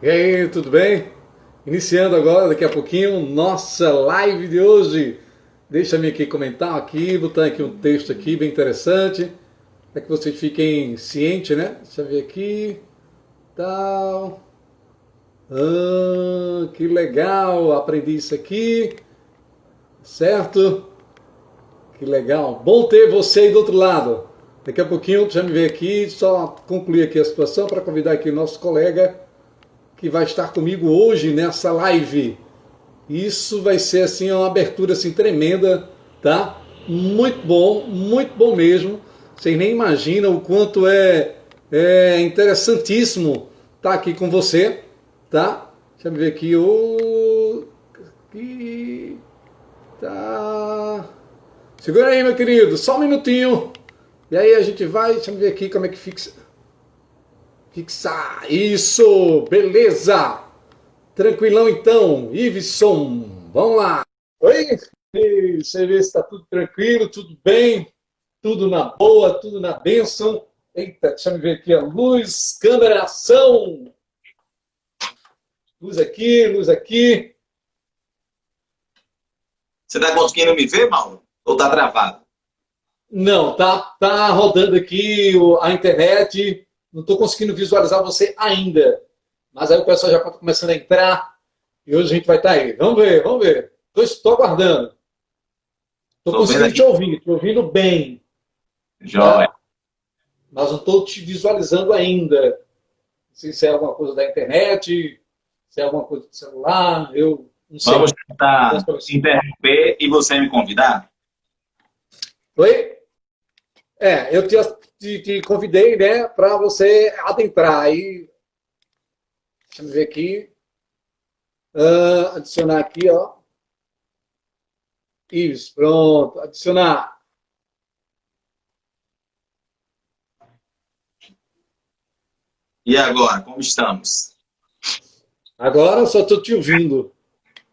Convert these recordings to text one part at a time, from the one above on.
E aí, tudo bem? Iniciando agora, daqui a pouquinho, nossa live de hoje. Deixa-me aqui comentar aqui, botar aqui um texto aqui bem interessante, para que vocês fiquem cientes, né? Deixa eu ver aqui, tal. Que legal, aprendi isso aqui, certo? Que legal. Bom ter você aí do outro lado. Daqui a pouquinho, deixa eu ver aqui, só concluir aqui a situação para convidar aqui o nosso colega que vai estar comigo hoje nessa live. Isso vai ser assim uma abertura assim tremenda, tá? Muito bom mesmo. Vocês nem imaginam o quanto é interessantíssimo estar aqui com você, tá? Deixa eu ver aqui aqui tá. Segura aí, meu querido, só um minutinho. E aí a gente vai, deixa eu ver aqui como é que fixa. Fixar. Isso, beleza. Tranquilão então, Iveson, vamos lá. Oi, você vê se está tudo tranquilo, tudo bem, tudo na boa, tudo na bênção. Eita, deixa eu ver aqui a luz, câmera, ação. Luz aqui, luz aqui. Você está conseguindo me ver, Mauro? Ou tá travado? Não, tá rodando aqui a internet. Não estou conseguindo visualizar você ainda. Mas aí o pessoal já está começando a entrar. E hoje a gente vai estar aí. Vamos ver, vamos ver. Estou aguardando. Estou Tô vendo conseguindo aqui. te ouvir, estou ouvindo bem, Joia. tá? Mas não estou te visualizando ainda. Não sei se é alguma coisa da internet, se é alguma coisa do celular, eu não Vamos sei. tentar se interromper e você me convidar? Oi? Eu te convidei, né, para você adentrar. Aí, deixa eu ver aqui. Adicionar aqui, ó. Isso, pronto. Adicionar. E agora, como estamos? Agora eu só estou te ouvindo.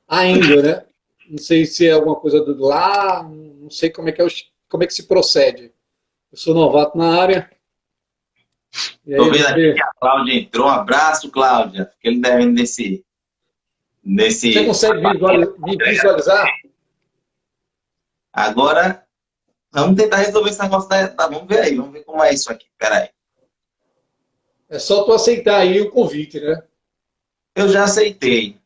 Ainda, né? Não sei se é alguma coisa do lá, não sei como é que se procede. Eu sou novato na área, e aí Tô a vendo aqui que gente. a Cláudia entrou. Um abraço, Cláudia. Fiquei ele devendo Você nesse consegue me visualizar? Agora, vamos tentar resolver esse negócio Vamos ver aí, vamos ver como é isso aqui. Pera aí. É só tu aceitar aí o convite, né? Eu já aceitei.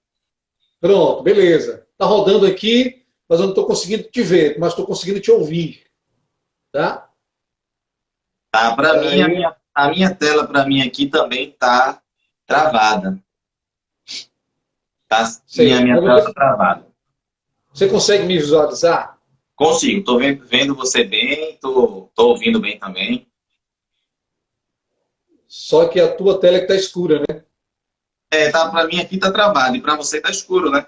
Pronto, beleza. Tá rodando aqui, mas eu não estou conseguindo te ver, mas estou conseguindo te ouvir, tá? Tá? Para mim, Aí, a minha tela para mim aqui também tá travada. Tá? sei. Minha Mas tela tá travada. você consegue me visualizar? Consigo, tô vendo você bem, tô ouvindo bem também. Só que a tua tela é que tá escura, né? Tá, pra mim aqui tá travado, e pra você tá escuro, né?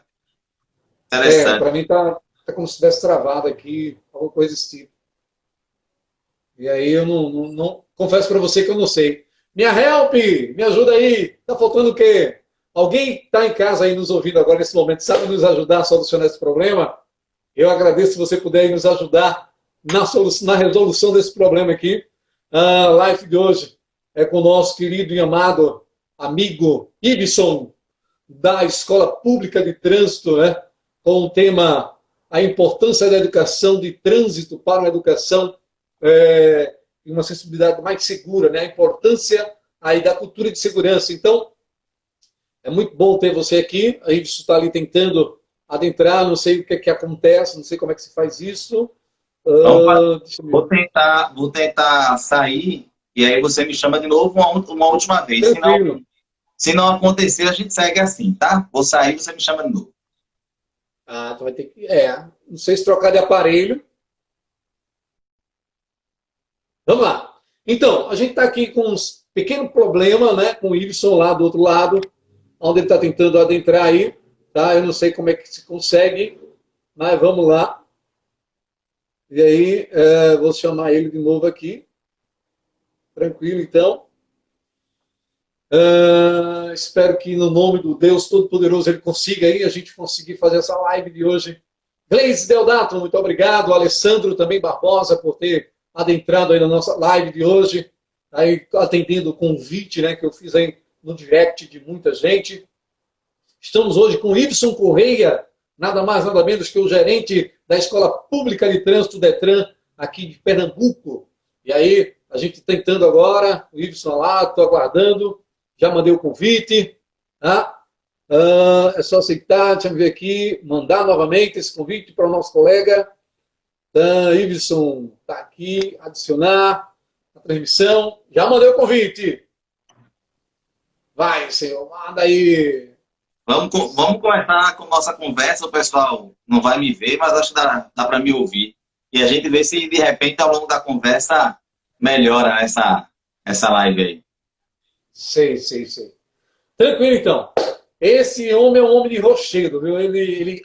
Para Interessante. mim tá como se tivesse travado aqui, alguma coisa desse tipo. E aí eu não confesso para você que eu não sei. Minha help, me ajuda aí. Tá faltando o quê? Alguém está em casa aí nos ouvindo agora nesse momento, sabe nos ajudar a solucionar esse problema? Eu agradeço se você puder nos ajudar na resolução desse problema aqui. A live de hoje é com o nosso querido e amado amigo Ibson, da Escola Pública de Trânsito, né? Com o tema a importância da educação de trânsito para uma educação e uma sensibilidade mais segura, né? A importância aí da cultura de segurança. Então, é muito bom ter você aqui. A gente está ali tentando adentrar, não sei o que, é que acontece, não sei como é que se faz isso. Vamos Deixa eu ver. vou tentar sair, e aí você me chama de novo uma última vez. Tranquilo. Se não acontecer, a gente segue assim, tá? Vou sair, você me chama de novo. Ah, tu vai ter que. Não sei se trocar de aparelho. Vamos lá. Então, a gente está aqui com um pequeno problema, né? Com o Ibson lá do outro lado, onde ele está tentando adentrar aí. Tá? Eu não sei como é que se consegue, mas vamos lá. E aí, vou chamar ele de novo aqui. Tranquilo, então. Espero que no nome do Deus Todo-Poderoso ele consiga aí, a gente conseguir fazer essa live de hoje. Gleice Deodato, muito obrigado. Alessandro também Barbosa por ter adentrado aí na nossa live de hoje, aí atendendo o convite, né, que eu fiz aí no direct de muita gente. Estamos hoje com Ibson Correia, nada mais, nada menos que o gerente da Escola Pública de Trânsito, Detran, aqui de Pernambuco. E aí, a gente tentando agora, o Ibson lá, estou aguardando, já mandei o convite, tá? É só aceitar, deixa eu ver aqui, mandar novamente esse convite para o nosso colega. Ibson está aqui, adicionar a transmissão. Já mandei o convite. Vai, senhor, manda aí. Vamos começar com nossa conversa. O pessoal não vai me ver, mas acho que dá para me ouvir. E a gente vê se, de repente, ao longo da conversa, melhora essa live aí. Sei. Tranquilo, então. Esse homem é um homem de rochedo, viu?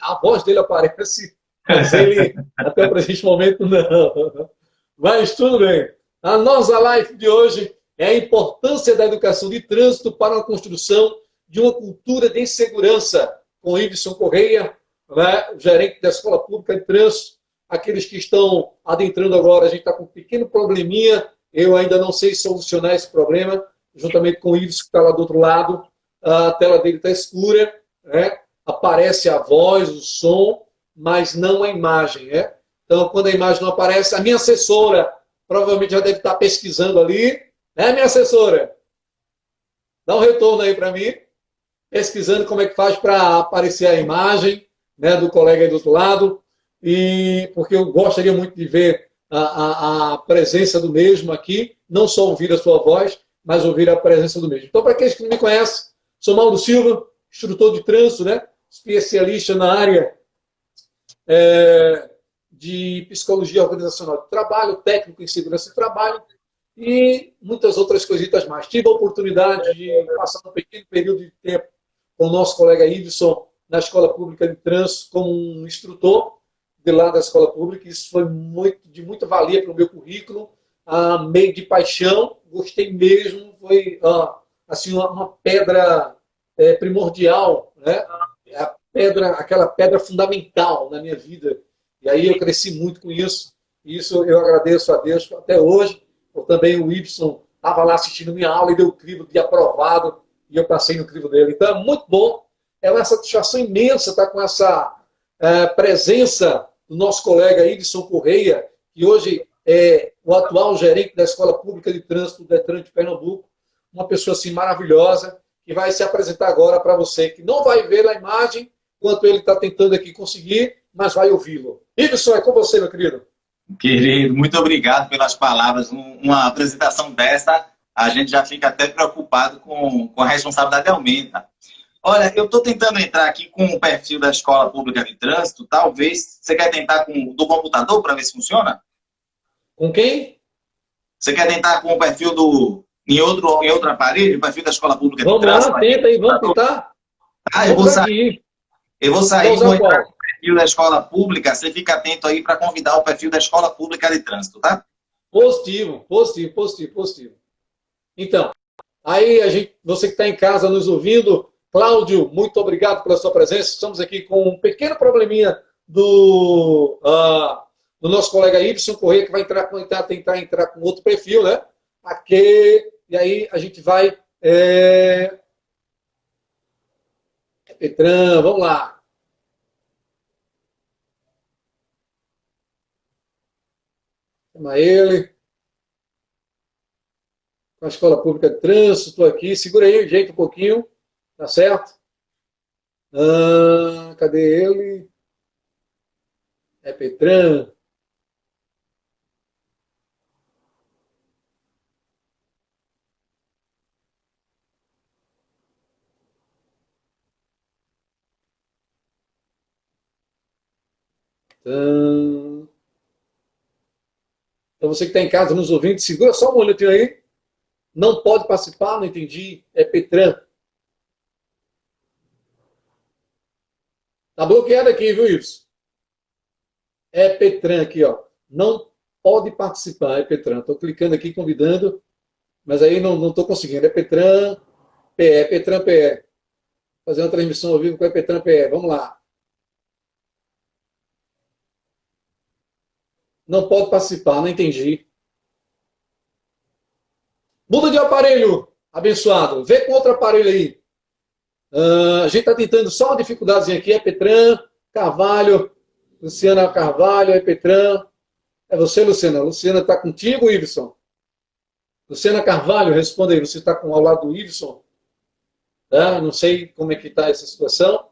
A voz dele aparece, mas ele, até o presente momento, não. Mas tudo bem. A nossa live de hoje é a importância da educação de trânsito para a construção de uma cultura de segurança, com Ibson Correia, né, o gerente da Escola Pública de Trânsito. Aqueles que estão adentrando agora, a gente está com um pequeno probleminha, eu ainda não sei solucionar esse problema, juntamente com o Ibson, que está lá do outro lado. A tela dele está escura, né? Aparece a voz, o som, mas não a imagem. Né? Então, quando a imagem não aparece, a minha assessora provavelmente já deve estar pesquisando ali. Né, minha assessora? Dá um retorno aí para mim, pesquisando como é que faz para aparecer a imagem, né, do colega aí do outro lado, e porque eu gostaria muito de ver a presença do mesmo aqui, não só ouvir a sua voz, mas ouvir a presença do mesmo. Então, para aqueles que não me conhecem, sou Mauro Silva, instrutor de trânsito, né, especialista na área de psicologia organizacional de trabalho, técnico em segurança de trabalho, e muitas outras coisitas mais. Tive a oportunidade de passar um pequeno período de tempo com o nosso colega Ibson na Escola Pública de Trânsito como um instrutor de lá da Escola Pública. Isso foi de muita valia para o meu currículo, meio de paixão, gostei mesmo, foi assim, uma pedra primordial, né? Aquela pedra fundamental na minha vida. E aí eu cresci muito com isso. E isso eu agradeço a Deus até hoje. Também o Ibson estava lá assistindo minha aula e deu o crivo de aprovado, e eu passei no crivo dele. Então é muito bom, é uma satisfação imensa estar com essa presença do nosso colega Ibson Correia, que hoje é o atual gerente da Escola Pública de Trânsito do Detran de Pernambuco, uma pessoa assim maravilhosa, que vai se apresentar agora para você, que não vai ver a imagem, enquanto ele está tentando aqui conseguir, mas vai ouvi-lo. Ibson, é com você, meu querido. Querido, muito obrigado pelas palavras. Uma apresentação dessa, a gente já fica até preocupado com a responsabilidade aumenta. Olha, eu estou tentando entrar aqui com o perfil da Escola Pública de Trânsito. Talvez, você quer tentar do computador para ver se funciona? Com quem? Você quer tentar com o perfil em outro aparelho, o perfil da Escola Pública de Vamos Trânsito? lá, tenta aí, vamos tentar. Eu vou sair e vou entrar com o perfil da Escola Pública. Você fica atento aí para convidar o perfil da Escola Pública de Trânsito, tá? Positivo. Então, aí você que está em casa nos ouvindo, Cláudio, muito obrigado pela sua presença. Estamos aqui com um pequeno probleminha do nosso colega Ibson Corrêa, que vai tentar entrar com outro perfil, né? Aqui, e aí a gente vai... Petran, vamos lá. Chama ele. Com a Escola Pública de Trânsito, estou aqui. Segura aí, jeito um pouquinho. Tá certo? Cadê ele? É Petran. Então, você que está em casa nos ouvindo, segura só um minutinho aí. Não pode participar, não entendi. É Petran. Tá bloqueado aqui, viu, Ibson? É Petran aqui, ó. Não pode participar, é Petran. Estou clicando aqui, convidando, mas aí não estou conseguindo. É Petran PE, Petran PE. Fazer uma transmissão ao vivo com a Petran PE. Vamos lá. Não pode participar, não entendi. Muda de aparelho. Abençoado. Vê com outro aparelho aí. A gente está tentando só uma dificuldadezinha aqui. É Petran, Carvalho, Luciana Carvalho, é Petran. É você, Luciana. Luciana está contigo, Iveson? Luciana Carvalho, responda aí. Você está ao lado do Iveson? Tá? Não sei como é que está essa situação.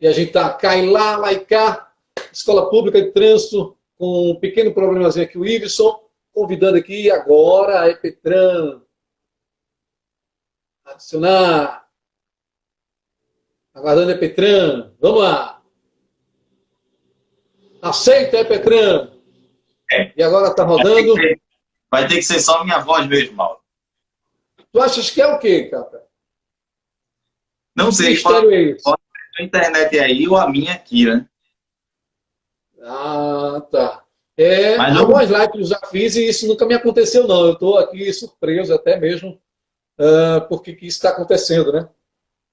E a gente está cai lá e cá. Escola Pública de Trânsito, com um pequeno problemazinho aqui. O Iveson, convidando aqui agora a Epetran. Adicionar. Aguardando a Epetran. Vamos lá. Aceita, Epetran. E agora está rodando. Vai ter que ser só minha voz mesmo, Mauro. Tu achas que é o quê, cara? Não sei. Mistério é esse? A internet aí ou a minha aqui, né? Ah, tá. Algumas lives eu já fiz e isso nunca me aconteceu, não. Eu estou aqui surpreso até mesmo porque que isso está acontecendo, né?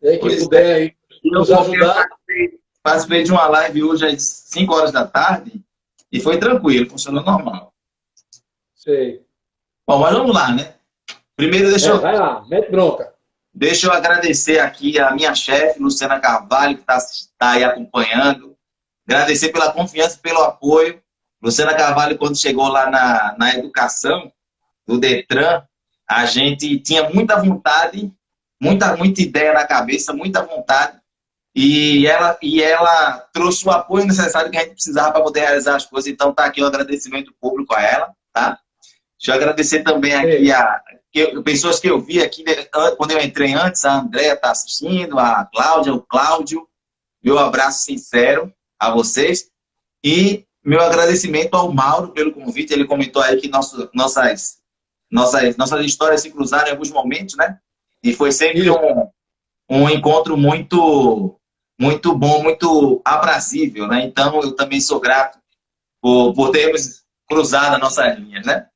E aí, quem puder aí, nos ajudar. Participei de uma live hoje às 5 horas da tarde e foi tranquilo, funcionou normal. Sei. Bom, mas vamos lá, né? Primeiro, vai lá, mete bronca. Deixa eu agradecer aqui a minha chefe, Luciana Carvalho, que está aí acompanhando. Agradecer pela confiança e pelo apoio. Luciana Carvalho, quando chegou lá na educação do Detran, a gente tinha muita vontade, muita ideia na cabeça, muita vontade. E ela trouxe o apoio necessário que a gente precisava para poder realizar as coisas. Então, está aqui o agradecimento público a ela, tá? Deixa eu agradecer também aqui pessoas que eu vi aqui quando eu entrei antes. A Andréa está assistindo, a Cláudia, o Cláudio. Meu abraço sincero a vocês. E meu agradecimento ao Mauro pelo convite. Ele comentou aí que nossas histórias se cruzaram em alguns momentos, né? E foi sempre um encontro muito bom, muito aprazível, né? Então, eu também sou grato por termos cruzado as nossas linhas, né?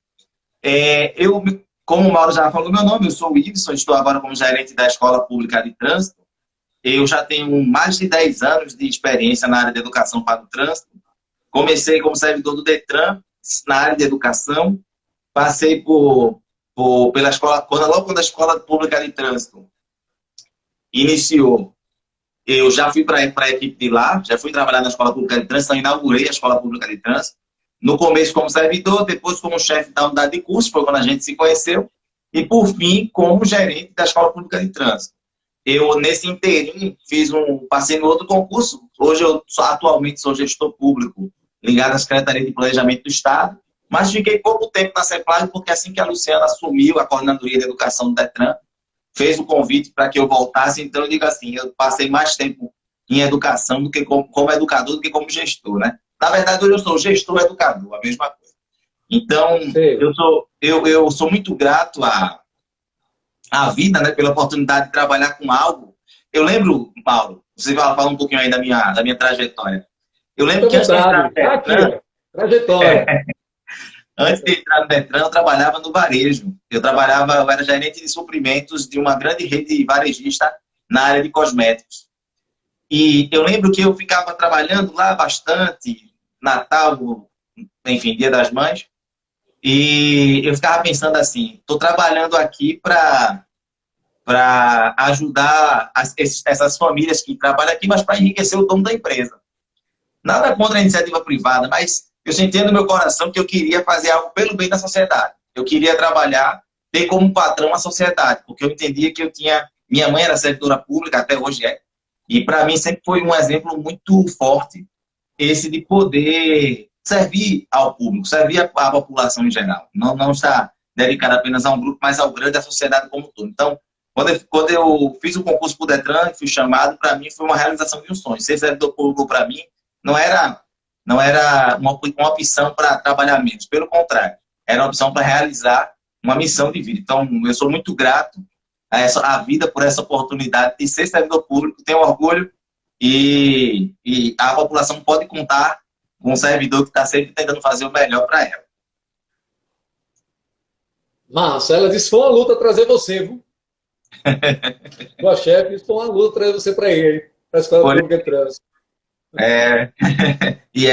Como o Mauro já falou meu nome, eu sou o Iveson, estou agora como gerente da Escola Pública de Trânsito. Eu já tenho mais de 10 anos de experiência na área de educação para o trânsito. Comecei como servidor do Detran, na área de educação. Passei pela escola, logo quando a Escola Pública de Trânsito iniciou, eu já fui para a equipe de lá, já fui trabalhar na Escola Pública de Trânsito, então inaugurei a Escola Pública de Trânsito. No começo como servidor, depois como chefe da unidade de curso, foi quando a gente se conheceu, e por fim como gerente da Escola Pública de Trânsito. Eu, nesse inteirinho, passei no outro concurso. Hoje atualmente sou gestor público ligado à Secretaria de Planejamento do Estado, mas fiquei pouco tempo na CEPLAG, porque assim que a Luciana assumiu a coordenadoria de educação do Detran, fez o convite para que eu voltasse. Então, eu digo assim, eu passei mais tempo em educação do que como educador do que como gestor, né? Na verdade, hoje eu sou gestor educador, a mesma coisa. Então, eu sou muito grato à vida, né, pela oportunidade de trabalhar com algo. Eu lembro, Paulo, você vai falar um pouquinho aí da minha trajetória. Eu lembro que antes de entrar no Detran, antes de entrar no Detran, eu trabalhava no varejo. Eu era gerente de suprimentos de uma grande rede varejista na área de cosméticos. E eu lembro que eu ficava trabalhando lá bastante, Natal, enfim, Dia das Mães, e eu ficava pensando assim, estou trabalhando aqui para ajudar essas famílias que trabalham aqui, mas para enriquecer o dono da empresa. Nada contra a iniciativa privada, mas eu sentia no meu coração que eu queria fazer algo pelo bem da sociedade. Eu queria trabalhar, ter como patrão a sociedade, porque eu entendia que minha mãe era servidora pública, até hoje é, e para mim sempre foi um exemplo muito forte esse de poder servir ao público, servir à população em geral. Não estar dedicado apenas a um grupo, mas ao grande, à sociedade como um todo. Então, quando eu fiz o concurso para o Detran, fui chamado, para mim foi uma realização de um sonho. Ser servidor público, para mim, não era uma opção para trabalhar menos. Pelo contrário, era uma opção para realizar uma missão de vida. Então, eu sou muito grato à vida por essa oportunidade de ser servidor público, tenho orgulho e a população pode contar com um servidor que está sempre tentando fazer o melhor para ela. Massa, ela disse que foi uma luta trazer você, viu? Sua chefe disse que foi uma luta trazer você para ele, para a Escola Pública de Trânsito. E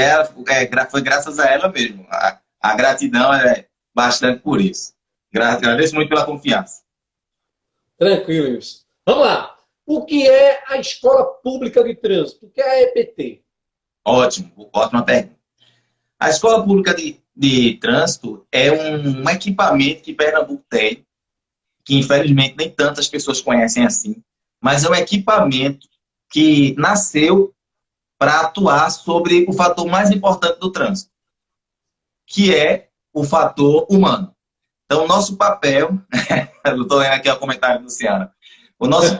foi graças a ela mesmo. A gratidão é bastante por isso. Agradeço muito pela confiança. Tranquilo, Wilson. Vamos lá. O que é a Escola Pública de Trânsito? O que é a EPT? Ótimo, ótima pergunta. A Escola Pública de Trânsito é um equipamento que Pernambuco tem, que infelizmente nem tantas pessoas conhecem assim, mas é um equipamento que nasceu para atuar sobre o fator mais importante do trânsito, que é o fator humano. Então, o nosso papel, eu estou lendo aqui o comentário do Luciano, o nosso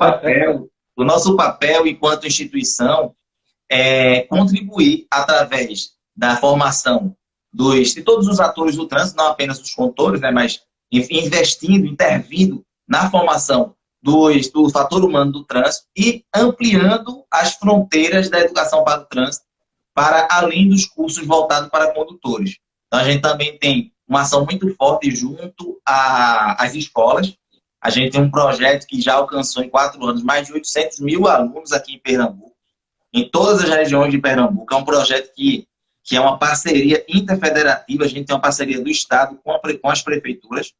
papel enquanto instituição é contribuir através da formação de todos os atores do trânsito, não apenas dos condutores, né, mas investindo, intervindo na formação do fator humano do trânsito e ampliando as fronteiras da educação para o trânsito para além dos cursos voltados para condutores. Então, a gente também tem uma ação muito forte junto às escolas. A gente tem um projeto que já alcançou em 4 anos mais de 800 mil alunos aqui em Pernambuco, em todas as regiões de Pernambuco. É um projeto que é uma parceria interfederativa. A gente tem uma parceria do Estado com as prefeituras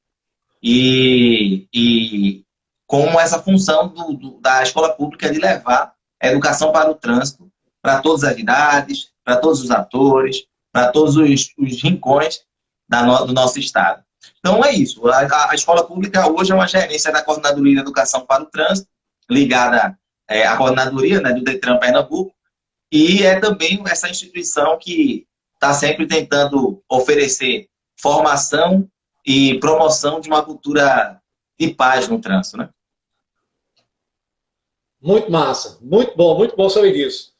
e com essa função da escola pública de levar a educação para o trânsito para todas as idades, para todos os atores, para todos os rincões do nosso Estado. Então, é isso. A escola pública hoje é uma gerência da Coordenadoria de Educação para o Trânsito, ligada à coordenadoria, né, do Detran Pernambuco, e é também essa instituição que está sempre tentando oferecer formação e promoção de uma cultura de paz no trânsito, né? Muito massa, muito bom saber disso.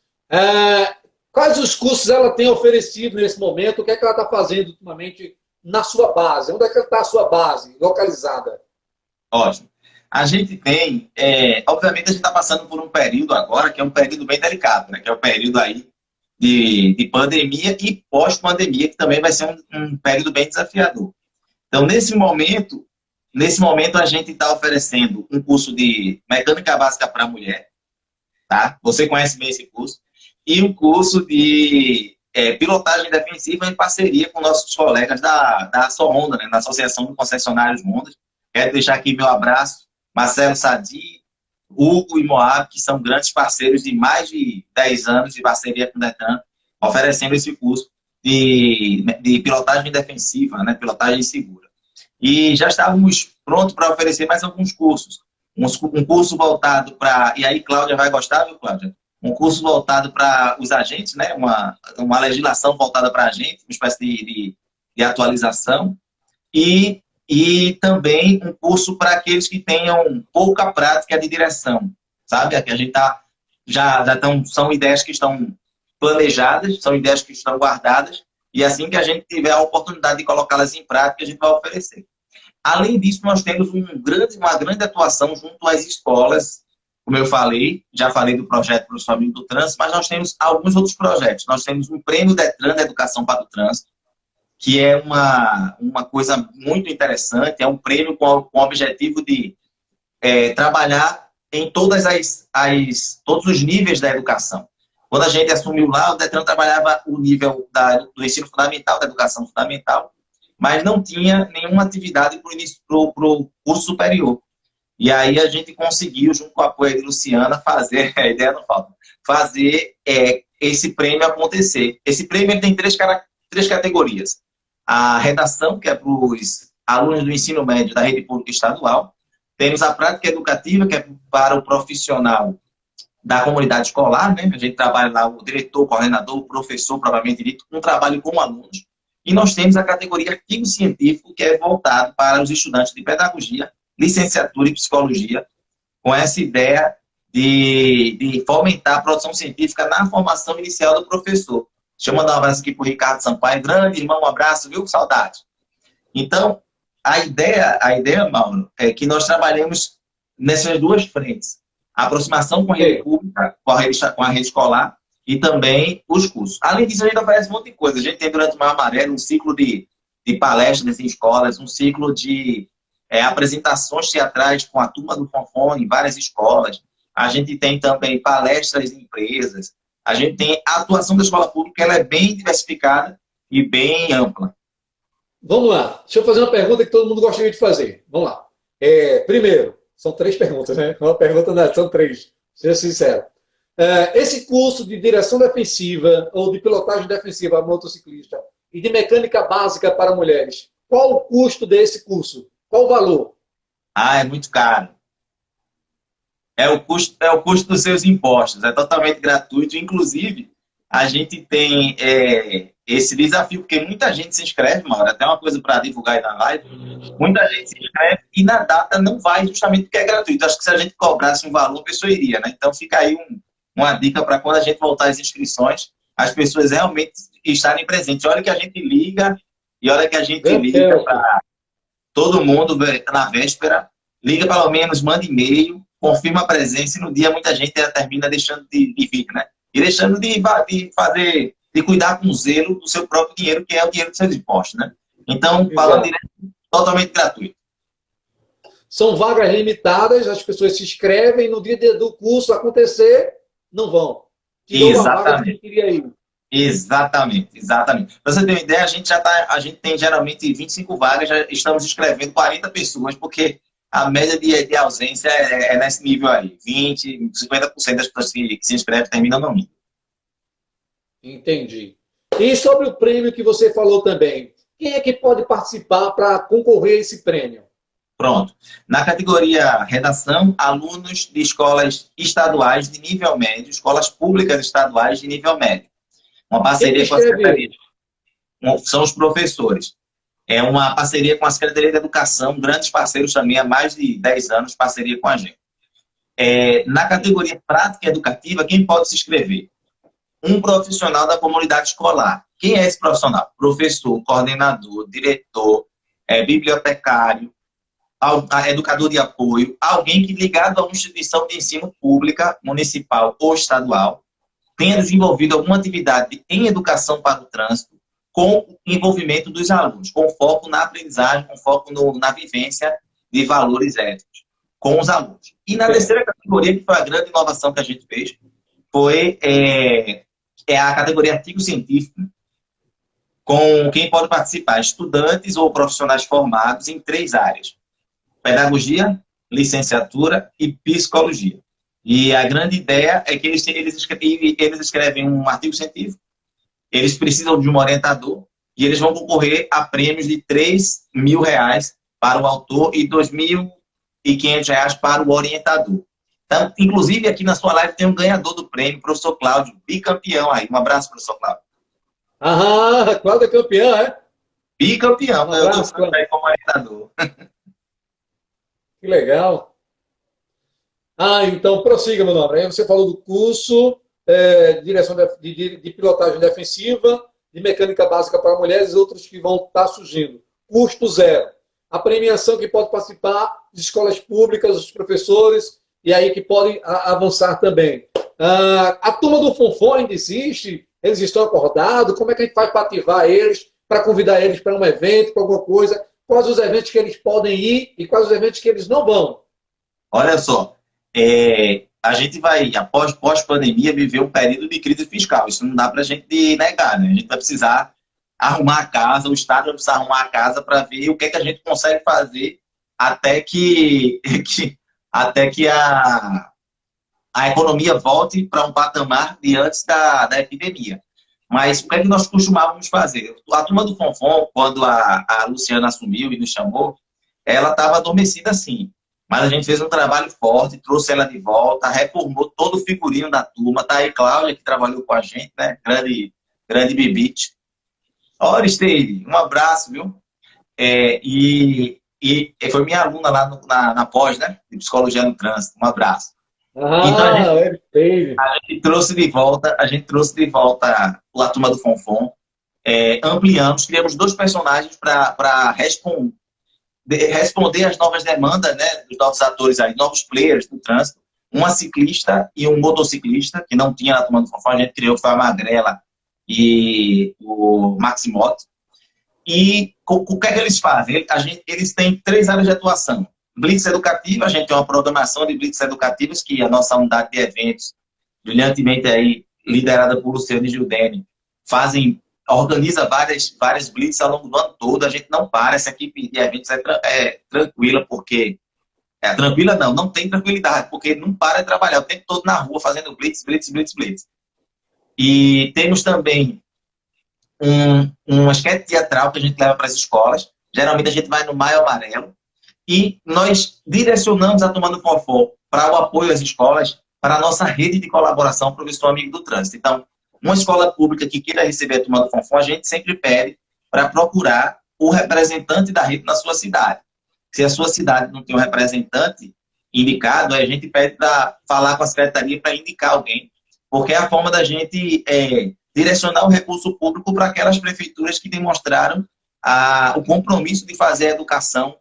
Quais os cursos ela tem oferecido nesse momento? O que é que ela está fazendo ultimamente na sua base? Onde é que está a sua base localizada? Ótimo. A gente tem, obviamente a gente está passando por um período agora que é um período bem delicado, né? Que é o período aí de pandemia e pós-pandemia, que também vai ser um período bem desafiador. Então, nesse momento a gente está oferecendo um curso de mecânica básica para mulher, tá? Você conhece bem esse curso. E um curso de pilotagem defensiva em parceria com nossos colegas da Honda, né? Da Associação de Concessionários Honda. Quero deixar aqui meu abraço, Marcelo Sadi, Hugo e Moab, que são grandes parceiros de mais de 10 anos de parceria com o Detran, oferecendo esse curso de pilotagem defensiva, né? Pilotagem segura. E já estávamos prontos para oferecer mais alguns cursos. Um curso voltado para... E aí, Cláudia vai gostar, viu, Cláudia? Um curso voltado para os agentes, né? Uma legislação voltada para agentes, uma espécie de atualização. E também um curso para aqueles que tenham pouca prática de direção, sabe? Aqui a gente são ideias que estão planejadas, são ideias que estão guardadas, e assim que a gente tiver a oportunidade de colocá-las em prática, a gente vai oferecer. Além disso, nós temos uma grande atuação junto às escolas, como eu falei, já falei do projeto Professor Amigo do Trânsito, mas nós temos alguns outros projetos. Nós temos um prêmio Detran da Educação para o Trânsito, que é uma coisa muito interessante, é um prêmio com o objetivo de trabalhar em todos os níveis da educação. Quando a gente assumiu lá, o Detran trabalhava o nível do ensino fundamental, da educação fundamental, mas não tinha nenhuma atividade para o curso superior. E aí a gente conseguiu, junto com o apoio de Luciana, fazer, a ideia não falta, fazer esse prêmio acontecer. Esse prêmio tem três categorias. A redação, que é para os alunos do ensino médio da rede pública estadual. Temos a prática educativa, que é para o profissional da comunidade escolar, né? A gente trabalha lá o diretor, o coordenador, o professor, propriamente dito, um trabalho com alunos. E nós temos a categoria artigo científico, que é voltado para os estudantes de pedagogia, licenciatura e psicologia, com essa ideia de fomentar a produção científica na formação inicial do professor. Deixa eu mandar um abraço aqui para o Ricardo Sampaio, grande irmão, um abraço, viu? Saudade. Então, a ideia, Mauro, é que nós trabalhemos nessas duas frentes. A aproximação com a rede pública, com a rede escolar e também os cursos. Além disso, a gente oferece um monte de coisa. A gente tem, durante o Mar Amarelo, um ciclo de palestras em escolas, um ciclo de apresentações teatrais com a turma do Fonfone em várias escolas. A gente tem também palestras em empresas. A gente tem a atuação da escola pública, ela é bem diversificada e bem ampla. Vamos lá. Deixa eu fazer uma pergunta que todo mundo gostaria de fazer. Vamos lá. Primeiro, são três perguntas, né? Uma pergunta não, são três. Seja sincero. Esse curso de direção defensiva ou de pilotagem defensiva a motociclista e de mecânica básica para mulheres, qual o custo desse curso? Qual o valor? Ah, é muito caro. É o custo dos seus impostos. É totalmente gratuito. Inclusive, a gente tem esse desafio, porque muita gente se inscreve, Mauro, até uma coisa para divulgar aí na live, muita gente se inscreve e na data não vai justamente porque é gratuito. Acho que se a gente cobrasse um valor, a pessoa iria, né? Então fica aí uma dica para quando a gente voltar às inscrições, as pessoas realmente estarem presentes. Olha que a gente liga, e olha que a gente liga para todo mundo na véspera, liga pelo menos, manda e-mail, confirma a presença e no dia muita gente termina deixando de vir, né? E deixando de fazer, de cuidar com zelo do seu próprio dinheiro, que é o dinheiro dos seus impostos, né? Então, falando direto, totalmente gratuito. São vagas limitadas, as pessoas se inscrevem, no dia do curso acontecer, não vão. Tirou a vaga que queria ir. Exatamente. Para você ter uma ideia, a gente tem geralmente 25 vagas, já estamos inscrevendo 40 pessoas, porque a média de ausência é nesse nível aí. 20, 50% das pessoas que se inscrevem terminam não indo. Entendi. E sobre o prêmio que você falou também, quem é que pode participar para concorrer a esse prêmio? Pronto. Na categoria redação, alunos de escolas estaduais de nível médio, escolas públicas estaduais de nível médio. Uma parceria com a Secretaria. São os professores. É uma parceria com a Secretaria de Educação, grandes parceiros também, há mais de 10 anos, parceria com a gente. Na categoria prática educativa, quem pode se inscrever? Um profissional da comunidade escolar. Quem é esse profissional? Professor, coordenador, diretor, bibliotecário, educador de apoio, alguém que ligado a uma instituição de ensino pública, municipal ou estadual, tenha desenvolvido alguma atividade em educação para o trânsito, com o envolvimento dos alunos, com foco na aprendizagem, com foco na vivência de valores éticos com os alunos. E na terceira categoria, que foi a grande inovação que a gente fez, foi a categoria artigo científico, com quem pode participar, estudantes ou profissionais formados em 3 áreas: pedagogia, licenciatura e psicologia. E a grande ideia é que eles escrevem um artigo científico, eles precisam de um orientador e eles vão concorrer a prêmios de R$3.000 para o autor e R$2.500 para o orientador. Então, inclusive, aqui na sua live tem um ganhador do prêmio, professor Cláudio, bicampeão aí. Um abraço, professor Cláudio. Cláudio é campeão, é? Bicampeão, eu estou aí como orientador. Que legal. Então, prossiga, meu nome. Aí você falou do curso de direção de pilotagem defensiva, de mecânica básica para mulheres e outros que vão estar surgindo. Custo zero. A premiação que pode participar, de escolas públicas, os professores, e aí que podem avançar também. A turma do Fonfon ainda existe? Eles estão acordados? Como é que a gente faz para ativar eles, para convidar eles para um evento, para alguma coisa? Quais os eventos que eles podem ir e quais os eventos que eles não vão? Olha só, a gente vai, após pós-pandemia, viver um período de crise fiscal. Isso não dá para a gente negar, né? A gente vai precisar arrumar a casa, o Estado vai precisar arrumar a casa para ver o que é que a gente consegue fazer até que a economia volte para um patamar de antes da epidemia. Mas o que é que nós costumávamos fazer? A turma do Fonfon, quando a Luciana assumiu e nos chamou, ela estava adormecida sim. Mas a gente fez um trabalho forte, trouxe ela de volta, reformou todo o figurino da turma. Tá aí Cláudia, que trabalhou com a gente, né? Grande bibite. Olha, Esteire, um abraço, viu? E foi minha aluna lá na pós, né? De Psicologia no Trânsito. Um abraço. Então, a gente trouxe de volta a turma do Fonfon, ampliamos, criamos 2 personagens para responder às novas demandas, né, dos novos atores aí, novos players do trânsito. Uma ciclista e um motociclista, que não tinha na turma do Fonfon, a gente criou, que foi a Magrela e o Maximoto. E o que é que eles fazem? Eles têm 3 áreas de atuação. Blitz educativa, a gente tem uma programação de blitz educativas que a nossa unidade de eventos, brilhantemente aí, liderada por Luciano e Gildene, fazem organiza várias blitz ao longo do ano todo, a gente não para, essa equipe de eventos é tranquila, porque... tranquila não tem tranquilidade, porque não para de trabalhar o tempo todo na rua, fazendo blitz, blitz, blitz, blitz. E temos também uma esquete teatral que a gente leva para as escolas, geralmente a gente vai no Maio Amarelo, e nós direcionamos a Turma do Fofó para o apoio às escolas, para a nossa rede de colaboração Professor Amigo do Trânsito. Então, uma escola pública que queira receber a Turma do Fofó, a gente sempre pede para procurar o representante da rede na sua cidade. Se a sua cidade não tem um representante indicado, a gente pede para falar com a secretaria para indicar alguém, porque é a forma da gente direcionar o recurso público para aquelas prefeituras que demonstraram o compromisso de fazer a educação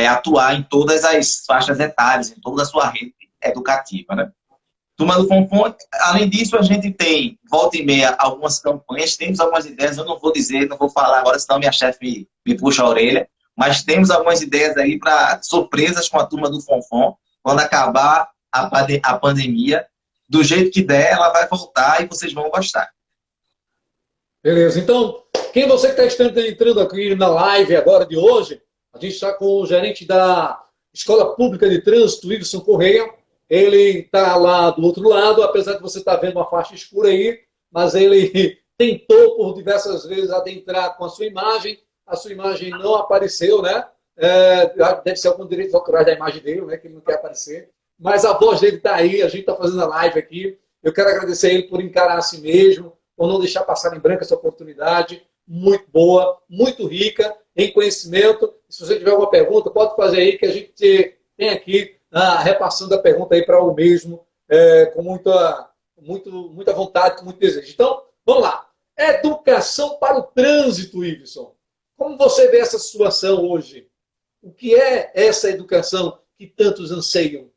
atuar em todas as faixas etárias, em toda a sua rede educativa, né? Turma do Fonfon, além disso, a gente tem, volta e meia, algumas campanhas, temos algumas ideias, eu não vou dizer, não vou falar agora, senão minha chefe me puxa a orelha, mas temos algumas ideias aí para surpresas com a Turma do Fonfon, quando acabar a pandemia, do jeito que der, ela vai voltar e vocês vão gostar. Beleza, então, quem você que está entrando aqui na live agora de hoje, a gente está com o gerente da Escola Pública de Trânsito, Iveson Correia. Ele está lá do outro lado, apesar de você estar vendo uma faixa escura aí, mas ele tentou por diversas vezes adentrar com a sua imagem não apareceu, né? Deve ser algum direito autoral da imagem dele, né? Que ele não quer aparecer. Mas a voz dele está aí, a gente está fazendo a live aqui. Eu quero agradecer a ele por encarar a si mesmo, por não deixar passar em branco essa oportunidade. Muito boa, muito rica em conhecimento. Se você tiver alguma pergunta, pode fazer aí, que a gente tem aqui repassando a pergunta aí para o mesmo, com muita vontade, com muito desejo. Então, vamos lá. Educação para o trânsito, Iveson. Como você vê essa situação hoje? O que é essa educação que tantos anseiam?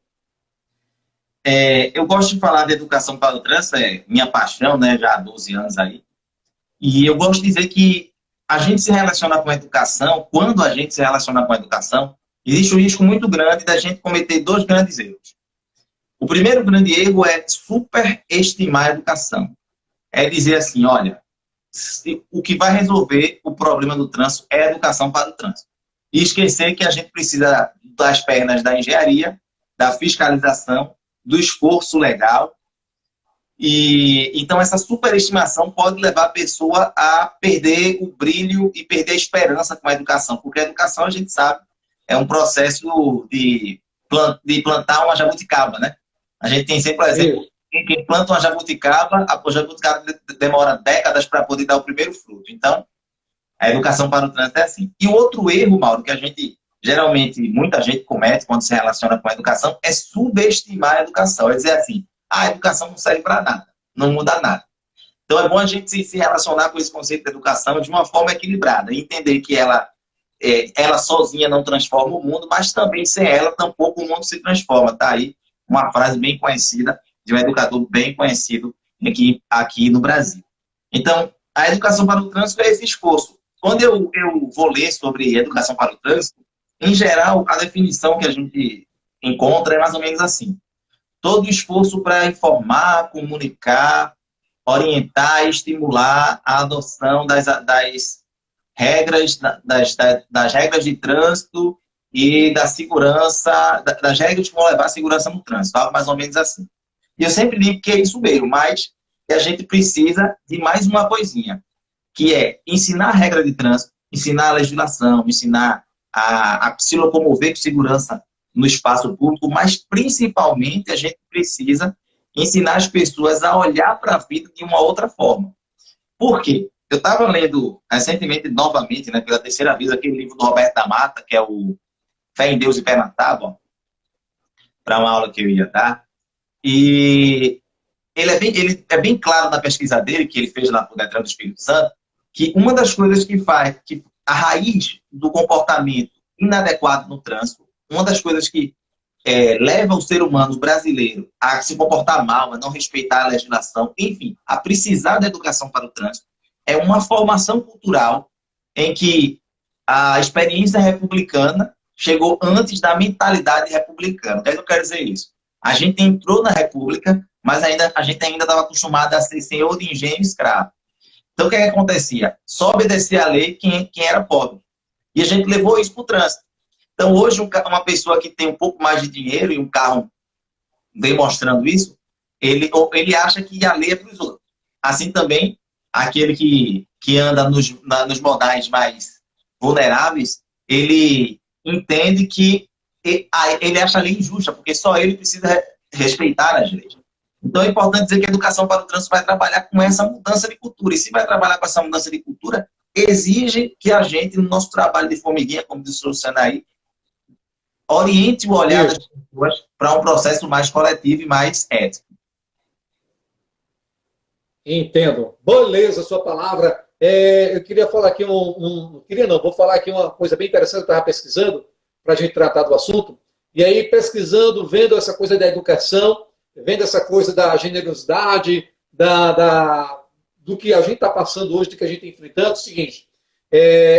Eu gosto de falar de educação para o trânsito, é minha paixão, né, já há 12 anos aí. E eu gosto de dizer que a gente se relaciona com a educação, quando a gente se relaciona com a educação, existe um risco muito grande da gente cometer dois grandes erros. O primeiro grande erro é superestimar a educação. É dizer assim, olha, o que vai resolver o problema do trânsito é a educação para o trânsito. E esquecer que a gente precisa das pernas da engenharia, da fiscalização, do esforço legal. E então essa superestimação pode levar a pessoa a perder o brilho e perder a esperança com a educação, porque a educação, a gente sabe, é um processo de plantar uma jabuticaba, né? A gente tem sempre, por exemplo, quem planta uma jabuticaba, a jabuticaba demora décadas para poder dar o primeiro fruto. Então, a educação para o trânsito é assim. E o outro erro, Mauro, que a gente, geralmente, muita gente comete quando se relaciona com a educação, é subestimar a educação. É dizer assim, a educação não serve para nada, não muda nada. Então, é bom a gente se relacionar com esse conceito de educação de uma forma equilibrada, e entender que ela sozinha não transforma o mundo, mas também sem ela, tampouco o mundo se transforma. Está aí uma frase bem conhecida de um educador bem conhecido aqui no Brasil. Então, a educação para o trânsito é esse esforço. Quando eu vou ler sobre educação para o trânsito, em geral, a definição que a gente encontra é mais ou menos assim. Todo esforço para informar, comunicar, orientar e estimular a adoção das regras, das regras de trânsito e da segurança, das regras que vão levar à segurança no trânsito, algo mais ou menos assim. E eu sempre digo que é isso mesmo, mas que a gente precisa de mais uma coisinha, que é ensinar a regra de trânsito, ensinar a legislação, ensinar a se locomover com segurança no espaço público, mas principalmente a gente precisa ensinar as pessoas a olhar para a vida de uma outra forma. Por quê? Eu estava lendo recentemente, novamente, né, pela terceira vez, aquele livro do Roberto da Mata, que é o Fé em Deus e Pé na Tábua, para uma aula que eu ia dar. E ele é bem claro na pesquisa dele, que ele fez lá no Detran do Espírito Santo, que uma das coisas que faz, que a raiz do comportamento inadequado no trânsito, uma das coisas que leva o ser humano brasileiro a se comportar mal, a não respeitar a legislação, enfim, a precisar da educação para o trânsito, é uma formação cultural em que a experiência republicana chegou antes da mentalidade republicana. O que eu quero dizer isso? A gente entrou na República, mas a gente ainda estava acostumado a ser senhor de engenho e escravo. Então, o que é que acontecia? Só obedecia a lei quem era pobre. E a gente levou isso para o trânsito. Então, hoje, uma pessoa que tem um pouco mais de dinheiro e um carro demonstrando isso, ele acha que a lei é para os outros. Assim também, aquele que anda nos modais mais vulneráveis, ele entende que ele acha a lei injusta, porque só ele precisa respeitar as leis. Então é importante dizer que a educação para o trânsito vai trabalhar com essa mudança de cultura. E se vai trabalhar com essa mudança de cultura, exige que a gente, no nosso trabalho de formiguinha, como disse o Luciano aí, oriente o olhar das Isso. pessoas para um processo mais coletivo e mais ético. Entendo. Beleza, sua palavra. Eu queria falar aqui queria não, vou falar aqui uma coisa bem interessante que eu estava pesquisando para a gente tratar do assunto. E aí, pesquisando, vendo essa coisa da educação, vendo essa coisa da generosidade, do que a gente está passando hoje, do que a gente está enfrentando, é o seguinte,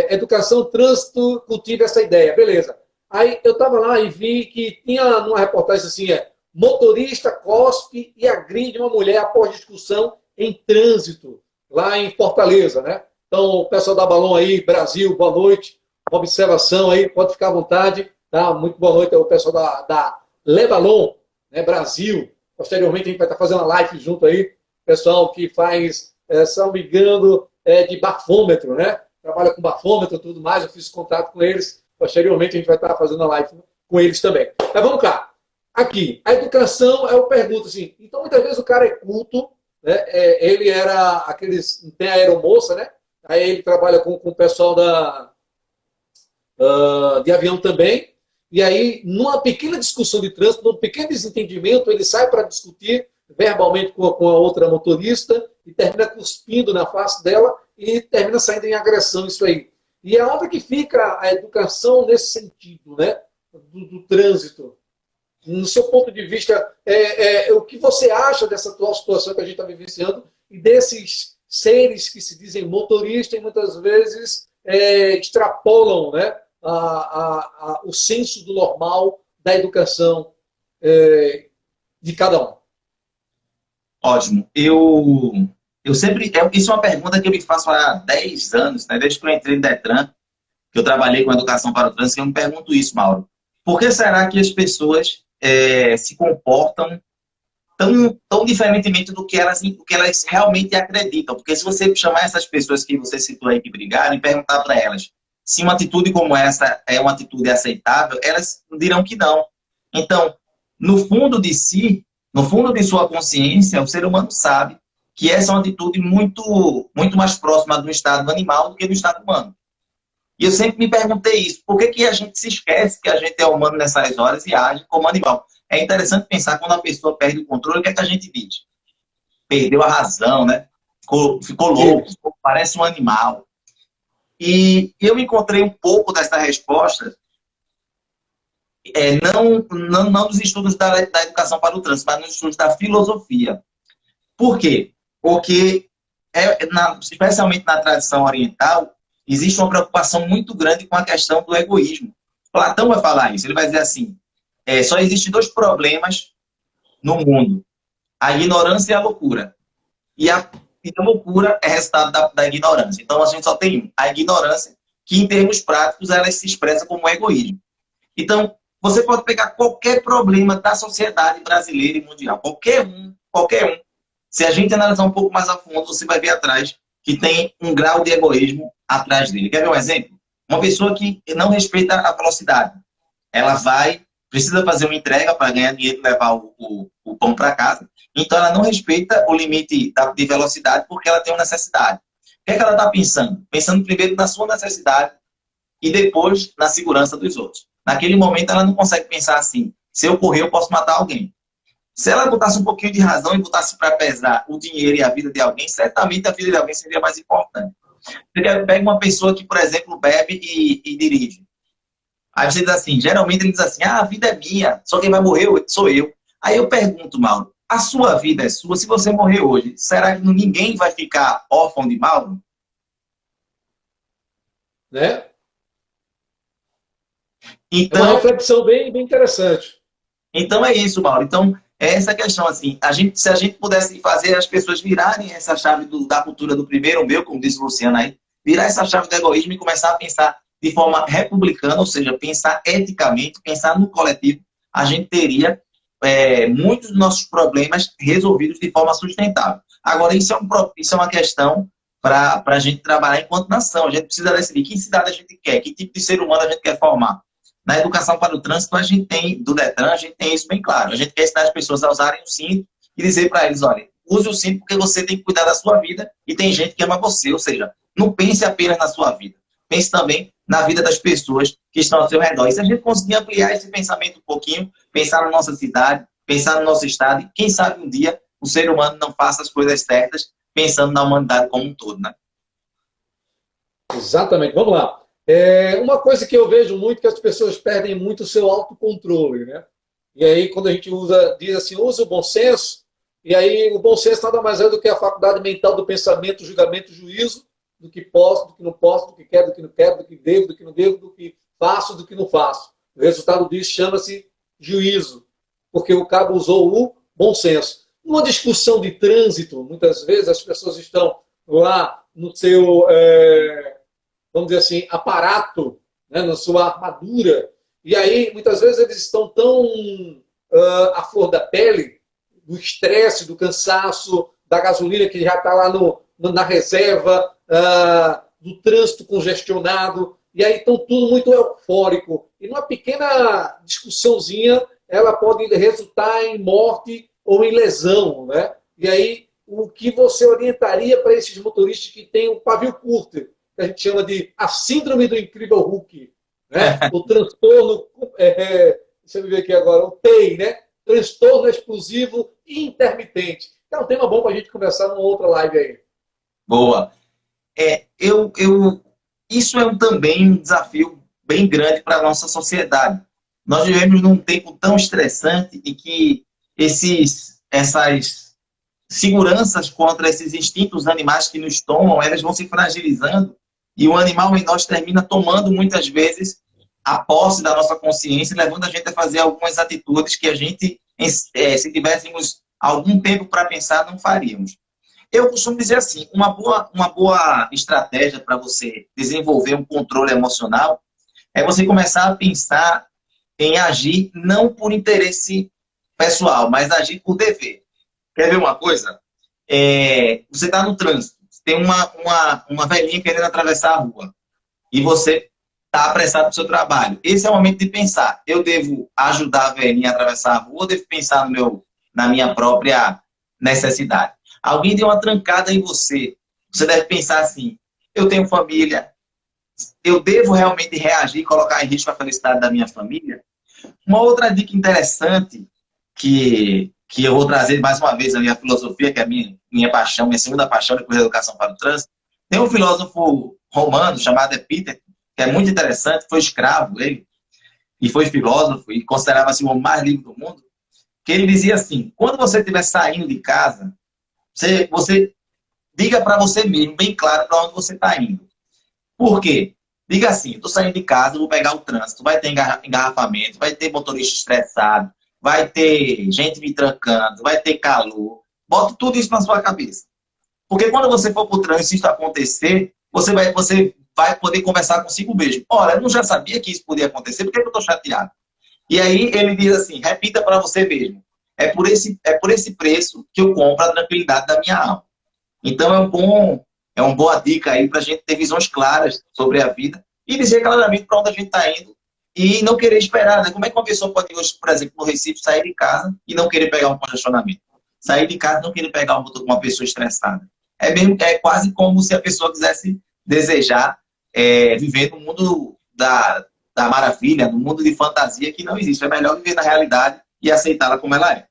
educação, trânsito, cultiva essa ideia, beleza. Aí eu estava lá e vi que tinha numa reportagem assim, motorista cospe e agride uma mulher após discussão em trânsito, lá em Fortaleza, né? Então, o pessoal da Balão aí, Brasil, boa noite. Uma observação aí, pode ficar à vontade. Tá? Muito boa noite ao pessoal da Lebalon, né, Brasil. Posteriormente, a gente vai estar fazendo uma live junto aí. Pessoal que faz, se não me engano, de bafômetro, né? Trabalha com bafômetro e tudo mais. Eu fiz contato com eles. Posteriormente, a gente vai estar fazendo uma live com eles também. Mas vamos cá. Aqui, a educação, eu pergunto assim, então muitas vezes o cara é culto, né? Ele era aqueles, tem a aeromoça, né? Aí ele trabalha com o pessoal de avião também, e aí numa pequena discussão de trânsito, num pequeno desentendimento, ele sai para discutir verbalmente com a outra motorista e termina cuspindo na face dela e termina saindo em agressão isso aí. E é onde que fica a educação nesse sentido, né? Do trânsito. No seu ponto de vista, o que você acha dessa atual situação que a gente está vivenciando e desses seres que se dizem motoristas e muitas vezes extrapolam, né, o senso do normal da educação de cada um? Ótimo. Eu sempre. Isso é uma pergunta que eu me faço há 10 anos, né? Desde que eu entrei no Detran, que eu trabalhei com educação para o trânsito, eu me pergunto isso, Mauro. Por que será que as pessoas se comportam tão diferentemente do que elas realmente acreditam? Porque se você chamar essas pessoas que você citou aí que brigaram e perguntar para elas se uma atitude como essa é uma atitude aceitável, elas dirão que não. Então, no fundo de si, no fundo de sua consciência, o ser humano sabe que essa é uma atitude muito mais próxima do estado animal do que do estado humano. E eu sempre me perguntei isso. Por que a gente se esquece que a gente é humano nessas horas e age como animal? É interessante pensar quando a pessoa perde o controle, o que é que a gente diz? Perdeu a razão, né? Ficou louco, parece um animal. E eu encontrei um pouco dessa resposta, não nos estudos da educação para o trânsito, mas nos estudos da filosofia. Por quê? Porque, especialmente na tradição oriental, existe uma preocupação muito grande com a questão do egoísmo. Platão vai falar isso, ele vai dizer assim, só existem dois problemas no mundo, a ignorância e a loucura. E a loucura é resultado da ignorância. Então, a gente só tem a ignorância, que em termos práticos, ela se expressa como egoísmo. Então, você pode pegar qualquer problema da sociedade brasileira e mundial, qualquer um. Se a gente analisar um pouco mais a fundo, você vai ver atrás que tem um grau de egoísmo atrás dele. Quer ver um exemplo? Uma pessoa que não respeita a velocidade. Ela precisa fazer uma entrega para ganhar dinheiro e levar o pão para casa. Então, ela não respeita o limite de velocidade porque ela tem uma necessidade. O que é que ela está pensando? Pensando primeiro na sua necessidade e depois na segurança dos outros. Naquele momento, ela não consegue pensar assim, se eu correr, eu posso matar alguém. Se ela botasse um pouquinho de razão e botasse para pesar o dinheiro e a vida de alguém, certamente a vida de alguém seria mais importante. Você pega uma pessoa que, por exemplo, bebe e dirige. Aí você diz assim, geralmente ele diz assim, a vida é minha, só quem vai morrer sou eu. Aí eu pergunto, Mauro, a sua vida é sua, se você morrer hoje, será que ninguém vai ficar órfão de Mauro? Né? Então, é uma reflexão bem interessante. Então é isso, Mauro. Então, É essa questão, assim, se a gente pudesse fazer as pessoas virarem essa chave da cultura do primeiro meu, como disse o Luciano aí, virar essa chave do egoísmo e começar a pensar de forma republicana, ou seja, pensar eticamente, pensar no coletivo, a gente teria muitos dos nossos problemas resolvidos de forma sustentável. Agora, isso é uma questão para a gente trabalhar enquanto nação. A gente precisa decidir que cidade a gente quer, que tipo de ser humano a gente quer formar. Na educação para o trânsito, a gente tem, do Detran, a gente tem isso bem claro. A gente quer ensinar as pessoas a usarem o cinto e dizer para eles, olha, use o cinto porque você tem que cuidar da sua vida e tem gente que ama você. Ou seja, não pense apenas na sua vida. Pense também na vida das pessoas que estão ao seu redor. E se a gente conseguir ampliar esse pensamento um pouquinho, pensar na nossa cidade, pensar no nosso estado, e quem sabe um dia o ser humano não faça as coisas certas pensando na humanidade como um todo, né? Exatamente. Vamos lá. Uma coisa que eu vejo muito é que as pessoas perdem muito o seu autocontrole, né? E aí, quando a gente diz assim, use o bom senso, e aí o bom senso nada mais é do que a faculdade mental do pensamento, julgamento, juízo, do que posso, do que não posso, do que quero, do que não quero, do que devo, do que não devo, do que faço, do que não faço. O resultado disso chama-se juízo, porque o cabo usou o bom senso. Numa discussão de trânsito, muitas vezes as pessoas estão lá no seu, vamos dizer assim, aparato, né, na sua armadura, e aí muitas vezes eles estão tão à flor da pele, do estresse, do cansaço, da gasolina que já está lá na reserva, do trânsito congestionado, e aí estão tudo muito eufórico. E numa pequena discussãozinha, ela pode resultar em morte ou em lesão, né? E aí, o que você orientaria para esses motoristas que têm o pavio curto, que a gente chama de a síndrome do incrível Hulk, né? O transtorno, deixa eu ver aqui agora, o TEI, né? Transtorno explosivo intermitente. É um tema bom para a gente conversar numa outra live aí. Boa. Isso também um desafio bem grande para a nossa sociedade. Nós vivemos num tempo tão estressante e que essas seguranças contra esses instintos animais que nos tomam, elas vão se fragilizando e o animal em nós termina tomando muitas vezes a posse da nossa consciência, levando a gente a fazer algumas atitudes que a gente, se tivéssemos algum tempo para pensar, não faríamos. Eu costumo dizer assim, uma boa estratégia para você desenvolver um controle emocional é você começar a pensar em agir não por interesse pessoal, mas agir por dever. Quer ver uma coisa? Você está no trânsito, tem uma velhinha querendo atravessar a rua e você está apressado para o seu trabalho. Esse é o momento de pensar. Eu devo ajudar a velhinha a atravessar a rua ou devo pensar na minha própria necessidade? Alguém deu uma trancada em você. Você deve pensar assim, eu tenho família, eu devo realmente reagir e colocar em risco a felicidade da minha família? Uma outra dica interessante que eu vou trazer mais uma vez a minha filosofia, que é a minha paixão, minha segunda paixão, depois da educação para o trânsito. Tem um filósofo romano chamado Epíteto, que é muito interessante, foi escravo ele, e foi filósofo, e considerava-se o homem mais livre do mundo, que ele dizia assim, quando você estiver saindo de casa, você diga para você mesmo, bem claro, para onde você está indo. Por quê? Diga assim, estou saindo de casa, vou pegar o trânsito, vai ter engarrafamento, vai ter motorista estressado, vai ter gente me trancando, vai ter calor. Bota tudo isso na sua cabeça. Porque quando você for para o trânsito e isso acontecer, você vai poder conversar consigo mesmo. Olha, eu não já sabia que isso podia acontecer, por que eu estou chateado? E aí ele diz assim, repita para você mesmo. É por esse preço que eu compro a tranquilidade da minha alma. Então é uma boa dica aí para a gente ter visões claras sobre a vida e dizer claramente para onde a gente está indo e não querer esperar, né? Como é que uma pessoa pode hoje, por exemplo, no Recife, sair de casa e não querer pegar um congestionamento? Sair de casa e não querer pegar uma pessoa estressada. É quase como se a pessoa quisesse desejar viver no mundo da maravilha, no mundo de fantasia que não existe. É melhor viver na realidade e aceitá-la como ela é.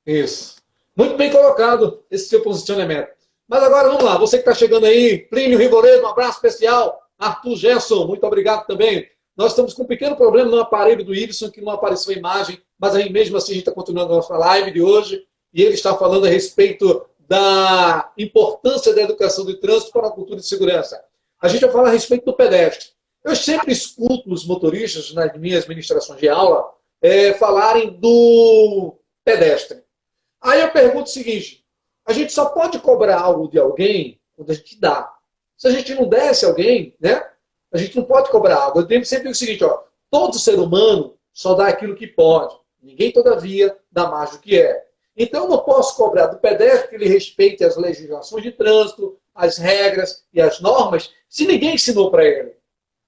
Isso. Muito bem colocado esse seu posicionamento. Mas agora vamos lá, você que está chegando aí, Plínio Rigoredo, um abraço especial. Arthur Gerson, muito obrigado também. Nós estamos com um pequeno problema no aparelho do Ibson, que não apareceu a imagem, mas aí mesmo assim a gente está continuando a nossa live de hoje, e ele está falando a respeito da importância da educação de trânsito para a cultura de segurança. A gente vai falar a respeito do pedestre. Eu sempre escuto os motoristas, nas minhas ministrações de aula, falarem pedestre. Aí eu pergunto o seguinte, a gente só pode cobrar algo de alguém quando a gente dá. Se a gente não desse alguém, né, a gente não pode cobrar algo. Eu sempre digo o seguinte, ó, todo ser humano só dá aquilo que pode. Ninguém, todavia, dá mais do que é. Então, eu não posso cobrar do pedestre que ele respeite as legislações de trânsito, as regras e as normas, se ninguém ensinou para ele.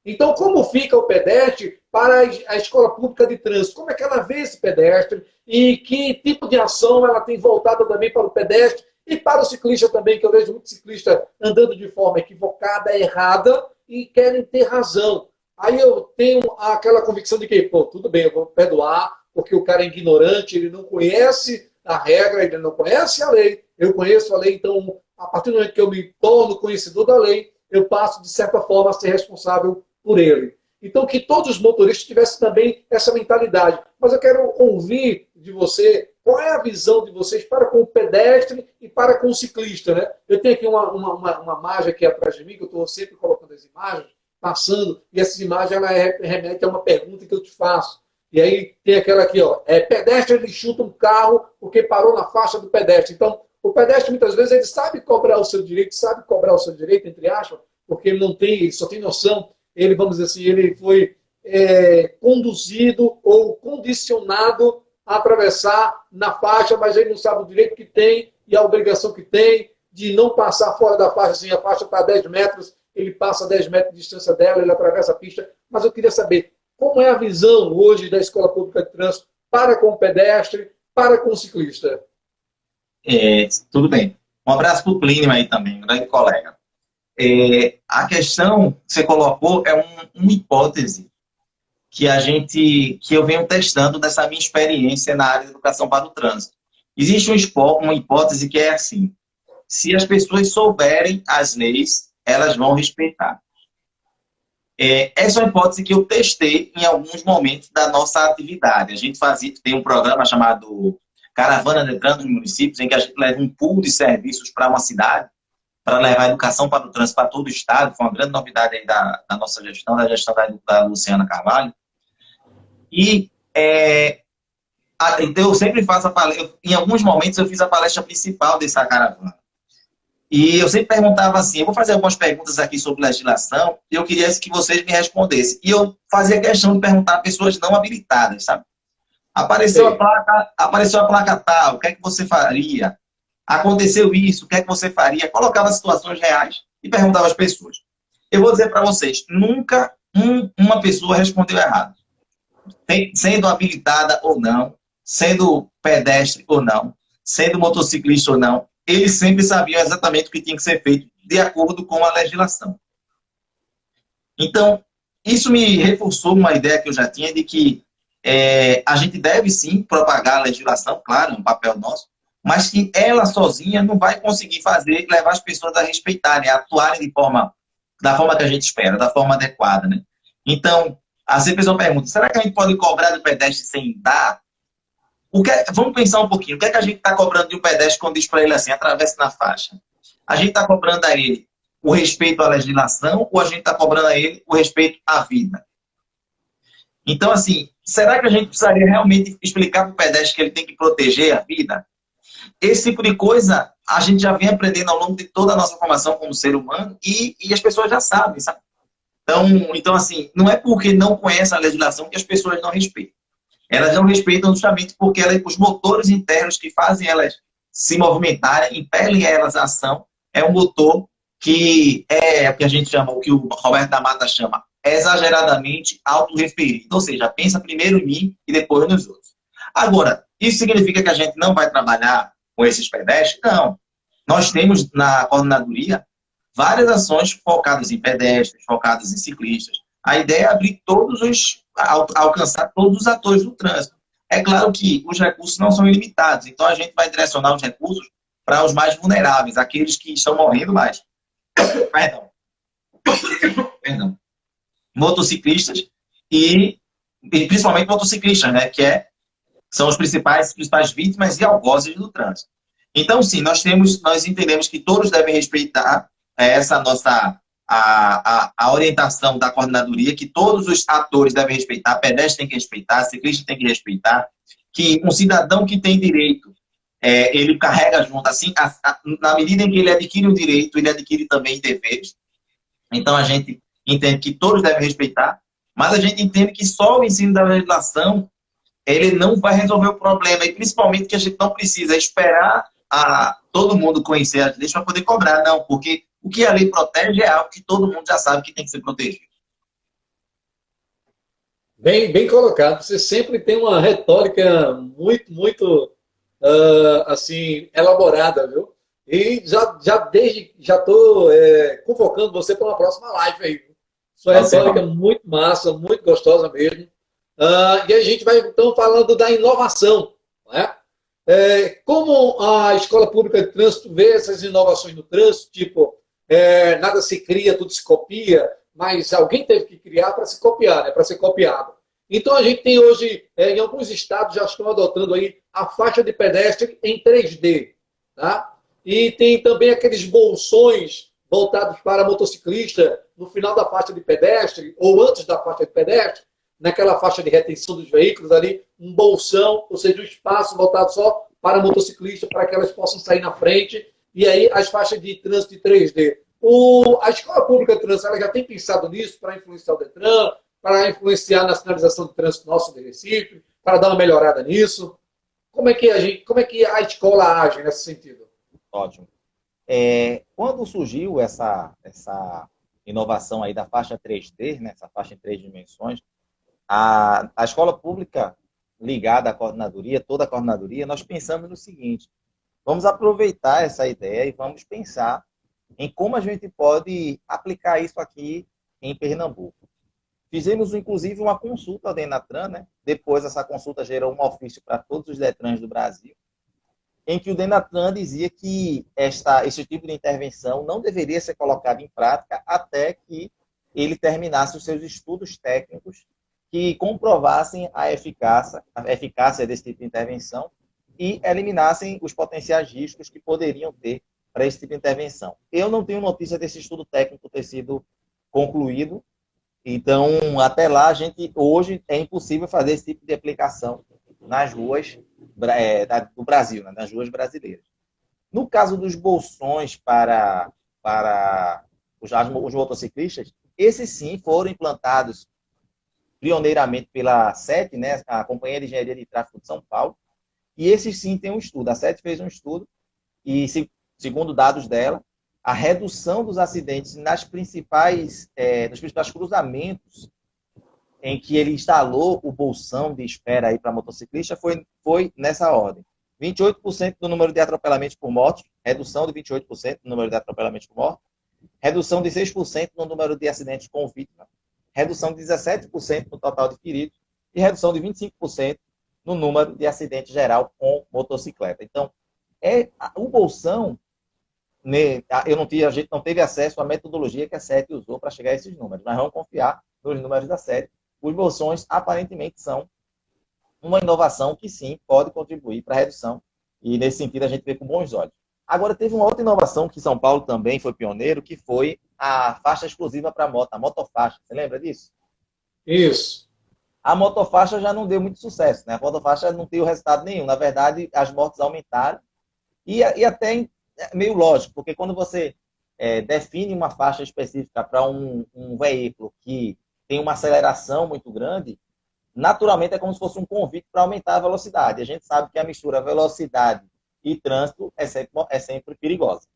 Então, como fica o pedestre para a escola pública de trânsito? Como é que ela vê esse pedestre? E que tipo de ação ela tem voltada também para o pedestre e para o ciclista também, que eu vejo muito ciclista andando de forma equivocada, errada, e querem ter razão. Aí eu tenho aquela convicção de que, pô, tudo bem, eu vou perdoar, porque o cara é ignorante, ele não conhece a regra, ele não conhece a lei. Eu conheço a lei, então, a partir do momento que eu me torno conhecedor da lei, eu passo, de certa forma, a ser responsável por ele. Então, que todos os motoristas tivessem também essa mentalidade. Mas eu quero ouvir de você qual é a visão de vocês para com o pedestre e para com o ciclista, né? Eu tenho aqui uma imagem aqui atrás de mim, que eu estou sempre colocando as imagens, passando, e essa imagem ela remete a uma pergunta que eu te faço. E aí tem aquela aqui, ó, pedestre ele chuta um carro porque parou na faixa do pedestre. Então, o pedestre muitas vezes ele sabe cobrar o seu direito, entre aspas, porque ele não tem, ele só tem noção, ele, vamos dizer assim, ele foi conduzido ou condicionado a atravessar na faixa, mas ele não sabe o direito que tem e a obrigação que tem de não passar fora da faixa, assim, a faixa está a 10 metros, ele passa a 10 metros de distância dela, ele atravessa a pista. Mas eu queria saber como é a visão hoje da Escola Pública de Trânsito para com o pedestre, para com o ciclista. Tudo bem. Um abraço para o Plínio aí também, um grande colega. A questão que você colocou é uma hipótese que eu venho testando dessa minha experiência na área de educação para o trânsito. Existe uma hipótese que é assim: se as pessoas souberem as leis, elas vão respeitar. Essa é uma hipótese que eu testei em alguns momentos da nossa atividade. A gente tem um programa chamado Caravana de Trânsito nos Municípios, em que a gente leva um pool de serviços para uma cidade, para levar a educação para o trânsito para todo o estado. Foi uma grande novidade aí da nossa gestão, da gestão da Luciana Carvalho. E então eu sempre faço a palestra. Em alguns momentos eu fiz a palestra principal dessa caravana. E eu sempre perguntava assim, eu vou fazer algumas perguntas aqui sobre legislação, e eu queria que vocês me respondessem. E eu fazia questão de perguntar a pessoas não habilitadas, sabe? Apareceu a placa tal, o que é que você faria? Aconteceu isso, o que é que você faria? Colocava situações reais e perguntava às pessoas. Eu vou dizer para vocês, nunca uma pessoa respondeu errado. Sendo habilitada ou não, sendo pedestre ou não, sendo motociclista ou não, eles sempre sabiam exatamente o que tinha que ser feito de acordo com a legislação. Então, isso me reforçou uma ideia que eu já tinha de que a gente deve sim propagar a legislação, claro, é um papel nosso, mas que ela sozinha não vai conseguir levar as pessoas a respeitarem, a atuarem da forma que a gente espera, da forma adequada, né? Então, assim a pessoa pergunta, será que a gente pode cobrar do pedestre sem dar? Vamos pensar um pouquinho, o que é que a gente está cobrando de um pedestre quando diz para ele assim, atravesse na faixa? A gente está cobrando a ele o respeito à legislação ou a gente está cobrando a ele o respeito à vida? Então, assim, será que a gente precisaria realmente explicar para o pedestre que ele tem que proteger a vida? Esse tipo de coisa a gente já vem aprendendo ao longo de toda a nossa formação como ser humano e as pessoas já sabem, sabe? Então, assim, não é porque não conhecem a legislação que as pessoas não respeitam. Elas não respeitam justamente porque os motores internos que fazem elas se movimentarem, impelem elas à ação, é um motor que é o que a gente chama, o que o Roberto da Mata chama, exageradamente autorreferido. Ou seja, pensa primeiro em mim e depois nos outros. Agora, isso significa que a gente não vai trabalhar com esses pedestres? Não. Nós temos na coordenadoria várias ações focadas em pedestres, focadas em ciclistas. A ideia é abrir alcançar todos os atores do trânsito. É claro que os recursos não são ilimitados, então a gente vai direcionar os recursos para os mais vulneráveis, aqueles que estão morrendo mais. Perdão. Motociclistas e principalmente motociclistas, né, são os principais vítimas e algozes do trânsito. Então, sim, nós entendemos que todos devem respeitar essa nossa a orientação da coordenadoria, que todos os atores devem respeitar, pedestre tem que respeitar, ciclista tem que respeitar, que um cidadão que tem direito, ele carrega junto, assim, na medida em que ele adquire o direito, ele adquire também deveres. Então, a gente entende que todos devem respeitar, mas a gente entende que só o ensino da legislação ele não vai resolver o problema, e principalmente que a gente não precisa esperar todo mundo conhecer as leis para poder cobrar, não, porque o que a lei protege é algo que todo mundo já sabe que tem que ser protegido. Bem colocado. Você sempre tem uma retórica muito assim, elaborada, viu? E já estou convocando você para uma próxima live aí. Sua retórica é muito massa, muito gostosa mesmo. E a gente vai então falando da inovação, né? Como a Escola Pública de Trânsito vê essas inovações no trânsito, tipo, nada se cria, tudo se copia, mas alguém teve que criar para se copiar, né? Para ser copiado. Então a gente tem hoje, em alguns estados já estão adotando aí a faixa de pedestre em 3D, tá? E tem também aqueles bolsões voltados para motociclista no final da faixa de pedestre ou antes da faixa de pedestre, naquela faixa de retenção dos veículos ali, um bolsão, ou seja, um espaço voltado só para motociclistas, para que elas possam sair na frente, e aí as faixas de trânsito de 3D. A Escola Pública de Trânsito ela já tem pensado nisso para influenciar o Detran, para influenciar na sinalização de trânsito nosso de Recife, para dar uma melhorada nisso. Como é que a escola age nesse sentido? Ótimo. Quando surgiu essa inovação aí da faixa 3D, né, essa faixa em 3 dimensões, a escola pública ligada à coordenadoria, toda a coordenadoria, nós pensamos no seguinte: vamos aproveitar essa ideia e vamos pensar em como a gente pode aplicar isso aqui em Pernambuco. Fizemos, inclusive, uma consulta ao Denatran, né? Depois essa consulta gerou um ofício para todos os Detrans do Brasil, em que o Denatran dizia que esse tipo de intervenção não deveria ser colocado em prática até que ele terminasse os seus estudos técnicos que comprovassem a eficácia desse tipo de intervenção e eliminassem os potenciais riscos que poderiam ter para esse tipo de intervenção. Eu não tenho notícia desse estudo técnico ter sido concluído, então, até lá, hoje é impossível fazer esse tipo de aplicação nas ruas do Brasil, né, nas ruas brasileiras. No caso dos bolsões para os motociclistas, esses sim foram implantados pioneiramente pela SET, né, a Companhia de Engenharia de Tráfego de São Paulo, e esses sim têm um estudo. A SET fez um estudo e, segundo dados dela, a redução dos acidentes nos principais cruzamentos em que ele instalou o bolsão de espera aí para motociclista foi nessa ordem. 28% do número de atropelamentos por morte, redução de 28% no número de atropelamentos por morte, redução de 6% no número de acidentes com vítima, redução de 17% no total de feridos e redução de 25% no número de acidentes geral com motocicleta. Então, o bolsão, a gente não teve acesso à metodologia que a SET usou para chegar a esses números, mas vamos confiar nos números da SET. Os bolsões aparentemente são uma inovação que sim pode contribuir para a redução, e nesse sentido a gente vê com bons olhos. Agora, teve uma outra inovação que São Paulo também foi pioneiro, que foi a faixa exclusiva para moto, a motofaixa. Você lembra disso? Isso. A motofaixa já não deu muito sucesso, né? A motofaixa não teve resultado nenhum. Na verdade, as mortes aumentaram, e até meio lógico, porque quando você define uma faixa específica para um veículo que tem uma aceleração muito grande, naturalmente é como se fosse um convite para aumentar a velocidade. A gente sabe que a mistura velocidade e trânsito é sempre perigosa.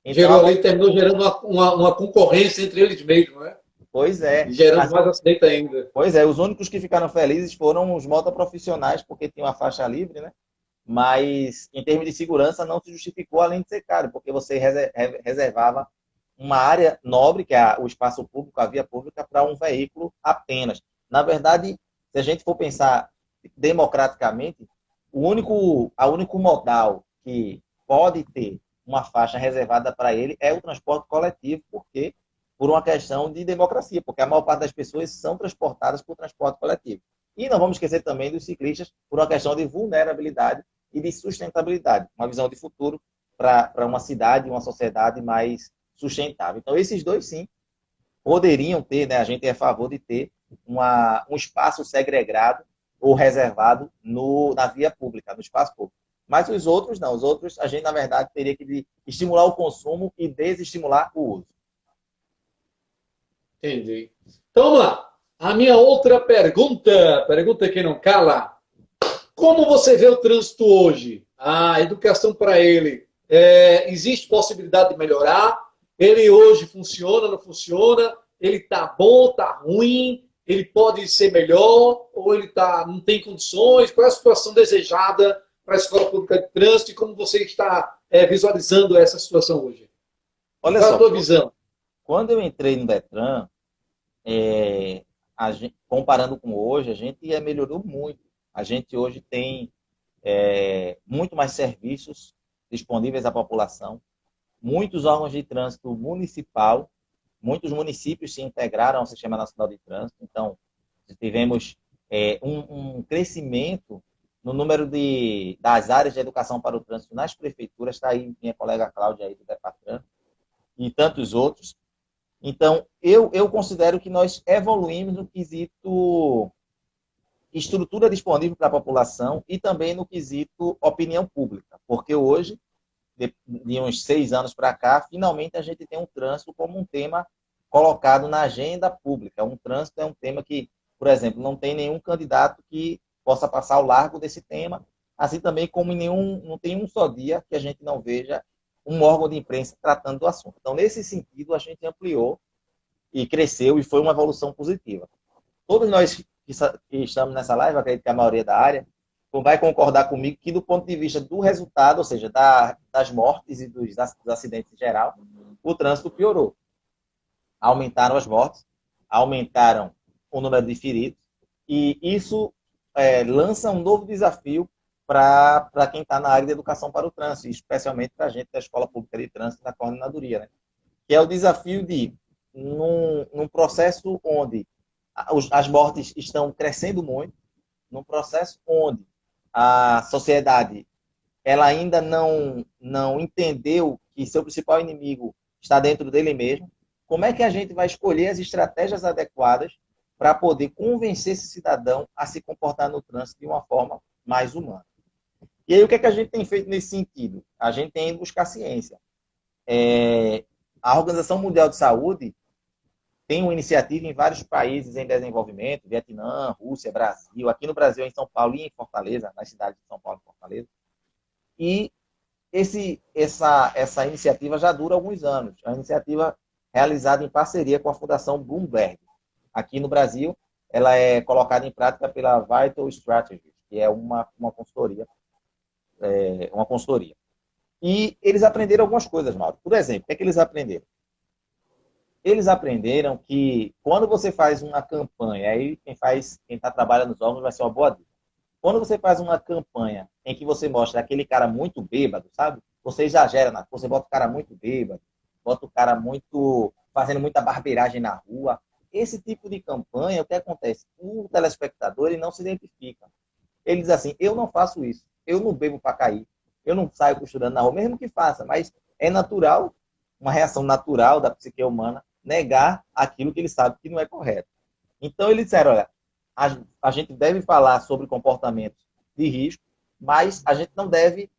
Então, terminou gerando uma concorrência entre eles mesmos, né? Pois é. E gerando mais acidente ainda. Pois é, os únicos que ficaram felizes foram os motoprofissionais, porque tinham a faixa livre, né? Mas, em termos de segurança, não se justificou, além de ser caro, porque você reservava uma área nobre, que é o espaço público, a via pública, para um veículo apenas. Na verdade, se a gente for pensar democraticamente, o único modal que pode ter uma faixa reservada para ele é o transporte coletivo, por uma questão de democracia, porque a maior parte das pessoas são transportadas por transporte coletivo. E não vamos esquecer também dos ciclistas por uma questão de vulnerabilidade e de sustentabilidade, uma visão de futuro para uma cidade, uma sociedade mais sustentável. Então, esses dois, sim, poderiam ter, né, a gente é a favor de ter um espaço segregado ou reservado na via pública, no espaço público. Mas os outros não. Os outros, a gente, na verdade, teria que estimular o consumo e desestimular o uso. Entendi. Então, vamos lá. A minha outra pergunta que não cala. Como você vê o trânsito hoje? A educação para ele, existe possibilidade de melhorar? Ele hoje funciona, não funciona? Ele está bom, está ruim? Ele pode ser melhor? Ou ele não tem condições? Qual é a situação desejada para a Escola Pública de Trânsito e como você está visualizando essa situação hoje? Olha Qual é só, a tua visão? quando eu entrei no Detran, comparando com hoje, a gente melhorou muito. A gente hoje tem muito mais serviços disponíveis à população, muitos órgãos de trânsito municipal, muitos municípios se integraram ao Sistema Nacional de Trânsito, então tivemos um crescimento no número das áreas de educação para o trânsito nas prefeituras, está aí minha colega Cláudia aí do Depatran, e tantos outros. Então, eu considero que nós evoluímos no quesito estrutura disponível para a população e também no quesito opinião pública, porque hoje, de uns 6 anos para cá, finalmente a gente tem um trânsito como um tema colocado na agenda pública. Um trânsito é um tema que, por exemplo, não tem nenhum candidato que possa passar ao largo desse tema, assim também como não tem um só dia que a gente não veja um órgão de imprensa tratando do assunto. Então, nesse sentido, a gente ampliou e cresceu e foi uma evolução positiva. Todos nós que estamos nessa live, acredito que a maioria da área, vai concordar comigo que do ponto de vista do resultado, ou seja, das mortes e dos acidentes em geral, o trânsito piorou. Aumentaram as mortes, aumentaram o número de feridos, e isso lança um novo desafio para quem está na área de educação para o trânsito, especialmente para a gente da Escola Pública de Trânsito da Coordenadoria, né? Que é o desafio de, num processo onde as mortes estão crescendo muito, num processo onde a sociedade ela ainda não entendeu que seu principal inimigo está dentro dele mesmo, como é que a gente vai escolher as estratégias adequadas para poder convencer esse cidadão a se comportar no trânsito de uma forma mais humana? E aí, o que é que a gente tem feito nesse sentido? A gente tem ido buscar ciência. A Organização Mundial de Saúde tem uma iniciativa em vários países em desenvolvimento, Vietnã, Rússia, Brasil, aqui no Brasil, em São Paulo e em Fortaleza, nas cidades de São Paulo e Fortaleza. E essa iniciativa já dura alguns anos. É uma iniciativa realizada em parceria com a Fundação Bloomberg. Aqui no Brasil, ela é colocada em prática pela Vital Strategies, que é uma consultoria. E eles aprenderam algumas coisas, Mauro. Por exemplo, o que é que eles aprenderam? Eles aprenderam que quando você faz uma campanha, aí quem está trabalhando nos órgãos vai ser uma boa dica. Quando você faz uma campanha em que você mostra aquele cara muito bêbado, sabe? Você exagera, você bota o cara muito bêbado, bota o cara fazendo muita barbeiragem na rua. Esse tipo de campanha, o que acontece? O telespectador ele não se identifica. Ele diz assim, eu não faço isso, eu não bebo para cair, eu não saio costurando na rua, mesmo que faça, mas é natural, uma reação natural da psique humana, negar aquilo que ele sabe que não é correto. Então, eles disseram, olha, a gente deve falar sobre comportamentos de risco, mas a gente não deve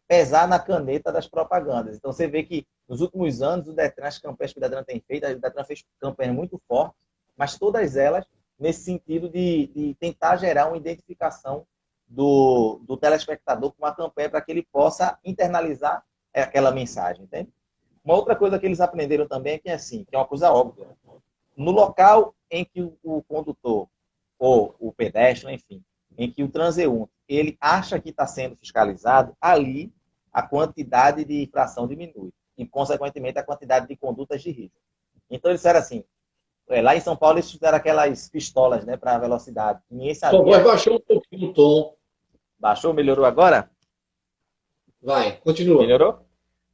pesar na caneta das propagandas. Então, você vê que nos últimos anos, as campanhas que o Detran tem feito, o Detran fez campanhas muito fortes, mas todas elas nesse sentido de tentar gerar uma identificação do telespectador com uma campanha para que ele possa internalizar aquela mensagem, entende? Uma outra coisa que eles aprenderam também é que é uma coisa óbvia. No local em que o condutor ou o pedestre, enfim, em que o transeunte, ele acha que está sendo fiscalizado, ali a quantidade de infração diminui e, consequentemente, a quantidade de condutas de risco. Então, eles disseram assim, lá em São Paulo, eles fizeram aquelas pistolas, né, para velocidade. Ninguém sabia. Sua voz baixou um pouquinho o tom. Baixou? Melhorou agora? Vai, continua. Melhorou?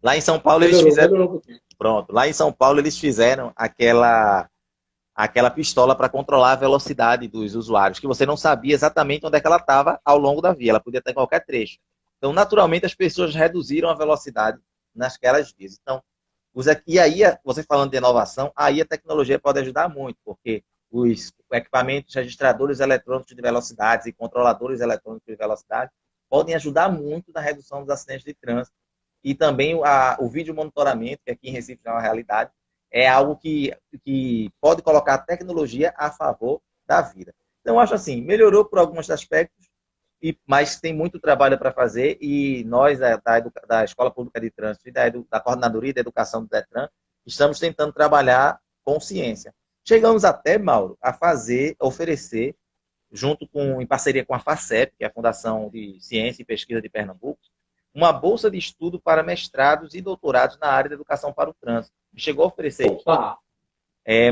Lá em São Paulo, eles fizeram... Pronto. Lá em São Paulo, eles fizeram aquela pistola para controlar a velocidade dos usuários, que você não sabia exatamente onde é que ela estava ao longo da via. Ela podia estar em qualquer trecho. Então, naturalmente, as pessoas reduziram a velocidade nasquelas vias. Então, e aí, você falando de inovação, aí a tecnologia pode ajudar muito, porque os equipamentos registradores eletrônicos de velocidades e controladores eletrônicos de velocidade podem ajudar muito na redução dos acidentes de trânsito. E também o vídeo monitoramento, que aqui em Recife é uma realidade, é algo que pode colocar a tecnologia a favor da vida. Então, eu acho assim, melhorou por alguns aspectos, mas tem muito trabalho para fazer, e nós, da Escola Pública de Trânsito e da Coordenadoria de Educação do DETRAN, estamos tentando trabalhar com ciência. Chegamos até, Mauro, a oferecer, em parceria com a FACEP, que é a Fundação de Ciência e Pesquisa de Pernambuco, uma bolsa de estudo para mestrados e doutorados na área da educação para o trânsito. Chegou a oferecer isso.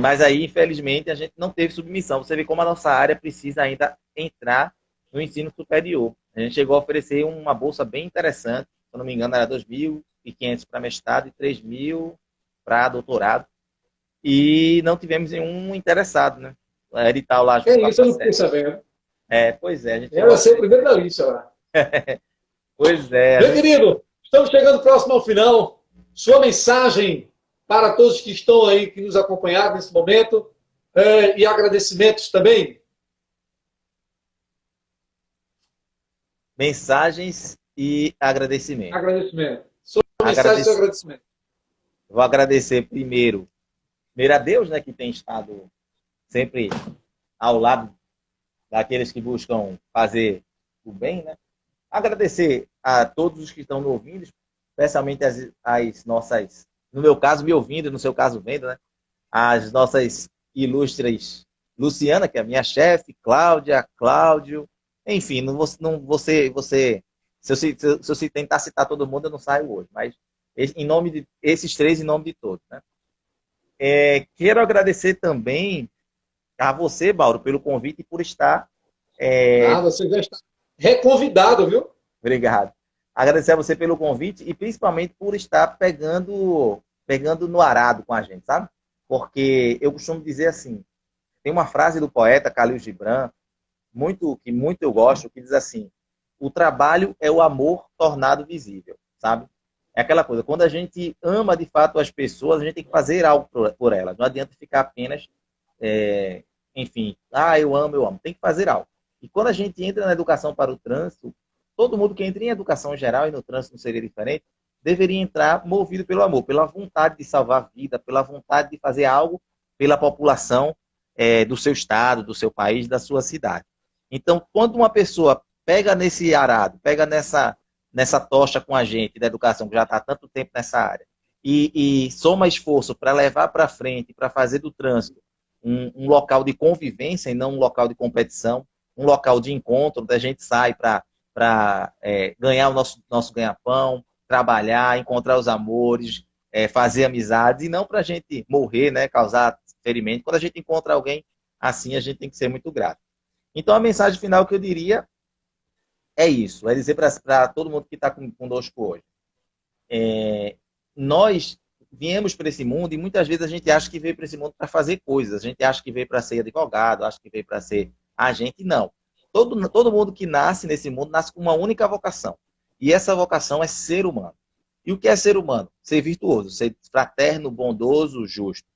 Mas aí, infelizmente, a gente não teve submissão. Você vê como a nossa área precisa ainda entrar no ensino superior. A gente chegou a oferecer uma bolsa bem interessante, se eu não me engano, era 2.500 para mestrado e 3.000 para doutorado. E não tivemos nenhum interessado, né? Edital lá. É isso, eu não fiquei sabendo. Pois é. Era ser o primeiro da lista lá. Pois é. Meu querido, estamos chegando próximo ao final. Sua mensagem para todos que estão aí, que nos acompanharam nesse momento, e agradecimentos também. Mensagens e agradecimento. Agradecimento. Sua mensagem e seu agradecimento. Vou agradecer primeiro a Deus, né, que tem estado sempre ao lado daqueles que buscam fazer o bem, né? Agradecer a todos os que estão me ouvindo, especialmente as nossas, no meu caso, me ouvindo, no seu caso, vendo, né? As nossas ilustres Luciana, que é a minha chefe, Cláudia, Cláudio, enfim, se eu tentar citar todo mundo, eu não saio hoje, mas em nome de esses três, em nome de todos, né? Quero agradecer também a você, Mauro, pelo convite e por estar... Você já está reconvidado, viu? Obrigado. Agradecer a você pelo convite e principalmente por estar pegando no arado com a gente, sabe? Porque eu costumo dizer assim, tem uma frase do poeta Khalil Gibran, que muito eu gosto, que diz assim, o trabalho é o amor tornado visível, sabe? É aquela coisa, quando a gente ama de fato as pessoas, a gente tem que fazer algo por elas. Não adianta ficar apenas, enfim, eu amo. Tem que fazer algo. E quando a gente entra na educação para o trânsito, todo mundo que entra em educação geral, e no trânsito não seria diferente, deveria entrar movido pelo amor, pela vontade de salvar a vida, pela vontade de fazer algo pela população do seu estado, do seu país, da sua cidade. Então, quando uma pessoa pega nesse arado, pega nessa tocha com a gente da educação, que já está há tanto tempo nessa área, e soma esforço para levar para frente, para fazer do trânsito um local de convivência e não um local de competição, um local de encontro, onde a gente sai para ganhar o nosso ganha-pão, trabalhar, encontrar os amores, fazer amizades, e não para a gente morrer, né, causar ferimento. Quando a gente encontra alguém assim, a gente tem que ser muito grato. Então, a mensagem final que eu diria é isso, é dizer para todo mundo que está conosco hoje. Nós viemos para esse mundo e muitas vezes a gente acha que veio para esse mundo para fazer coisas. A gente acha que veio para ser advogado, acha que veio para ser agente. Não. Todo mundo que nasce nesse mundo nasce com uma única vocação. E essa vocação é ser humano. E o que é ser humano? Ser virtuoso, ser fraterno, bondoso, justo.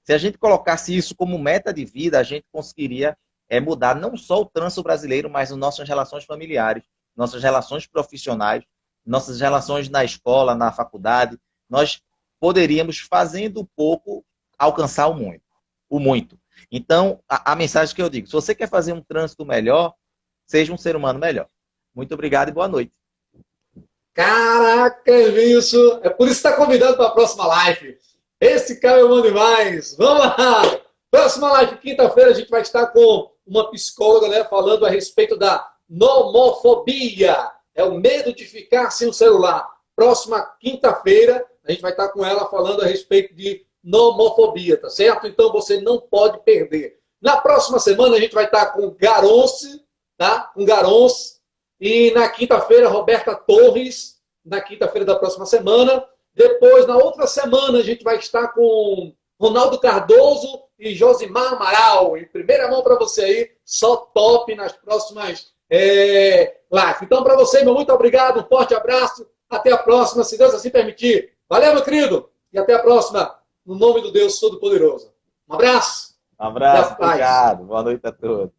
Se a gente colocasse isso como meta de vida, a gente conseguiria mudar não só o trânsito brasileiro, mas as nossas relações familiares, nossas relações profissionais, nossas relações na escola, na faculdade. Nós poderíamos, fazendo pouco, alcançar o muito. Então, a mensagem que eu digo, se você quer fazer um trânsito melhor, seja um ser humano melhor. Muito obrigado e boa noite. Caraca, isso! É por isso que está convidado para a próxima live. Esse cara eu mando demais. Vamos lá! Próxima live, quinta-feira, a gente vai estar com uma psicóloga, né, falando a respeito da nomofobia. É o medo de ficar sem o celular. Próxima quinta-feira, a gente vai estar com ela falando a respeito de nomofobia, tá certo? Então você não pode perder. Na próxima semana, a gente vai estar com Garonce, tá? Com Garonce. E na quinta-feira, Roberta Torres, na quinta-feira da próxima semana. Depois, na outra semana, a gente vai estar com Ronaldo Cardoso e Josimar Amaral. Em primeira mão para você aí, só top nas próximas lives. Então, para você, meu muito obrigado, um forte abraço. Até a próxima, se Deus assim permitir. Valeu, meu querido. E até a próxima, no nome do Deus Todo-Poderoso. Um abraço. Um abraço, Da paz. obrigado. Boa noite a todos.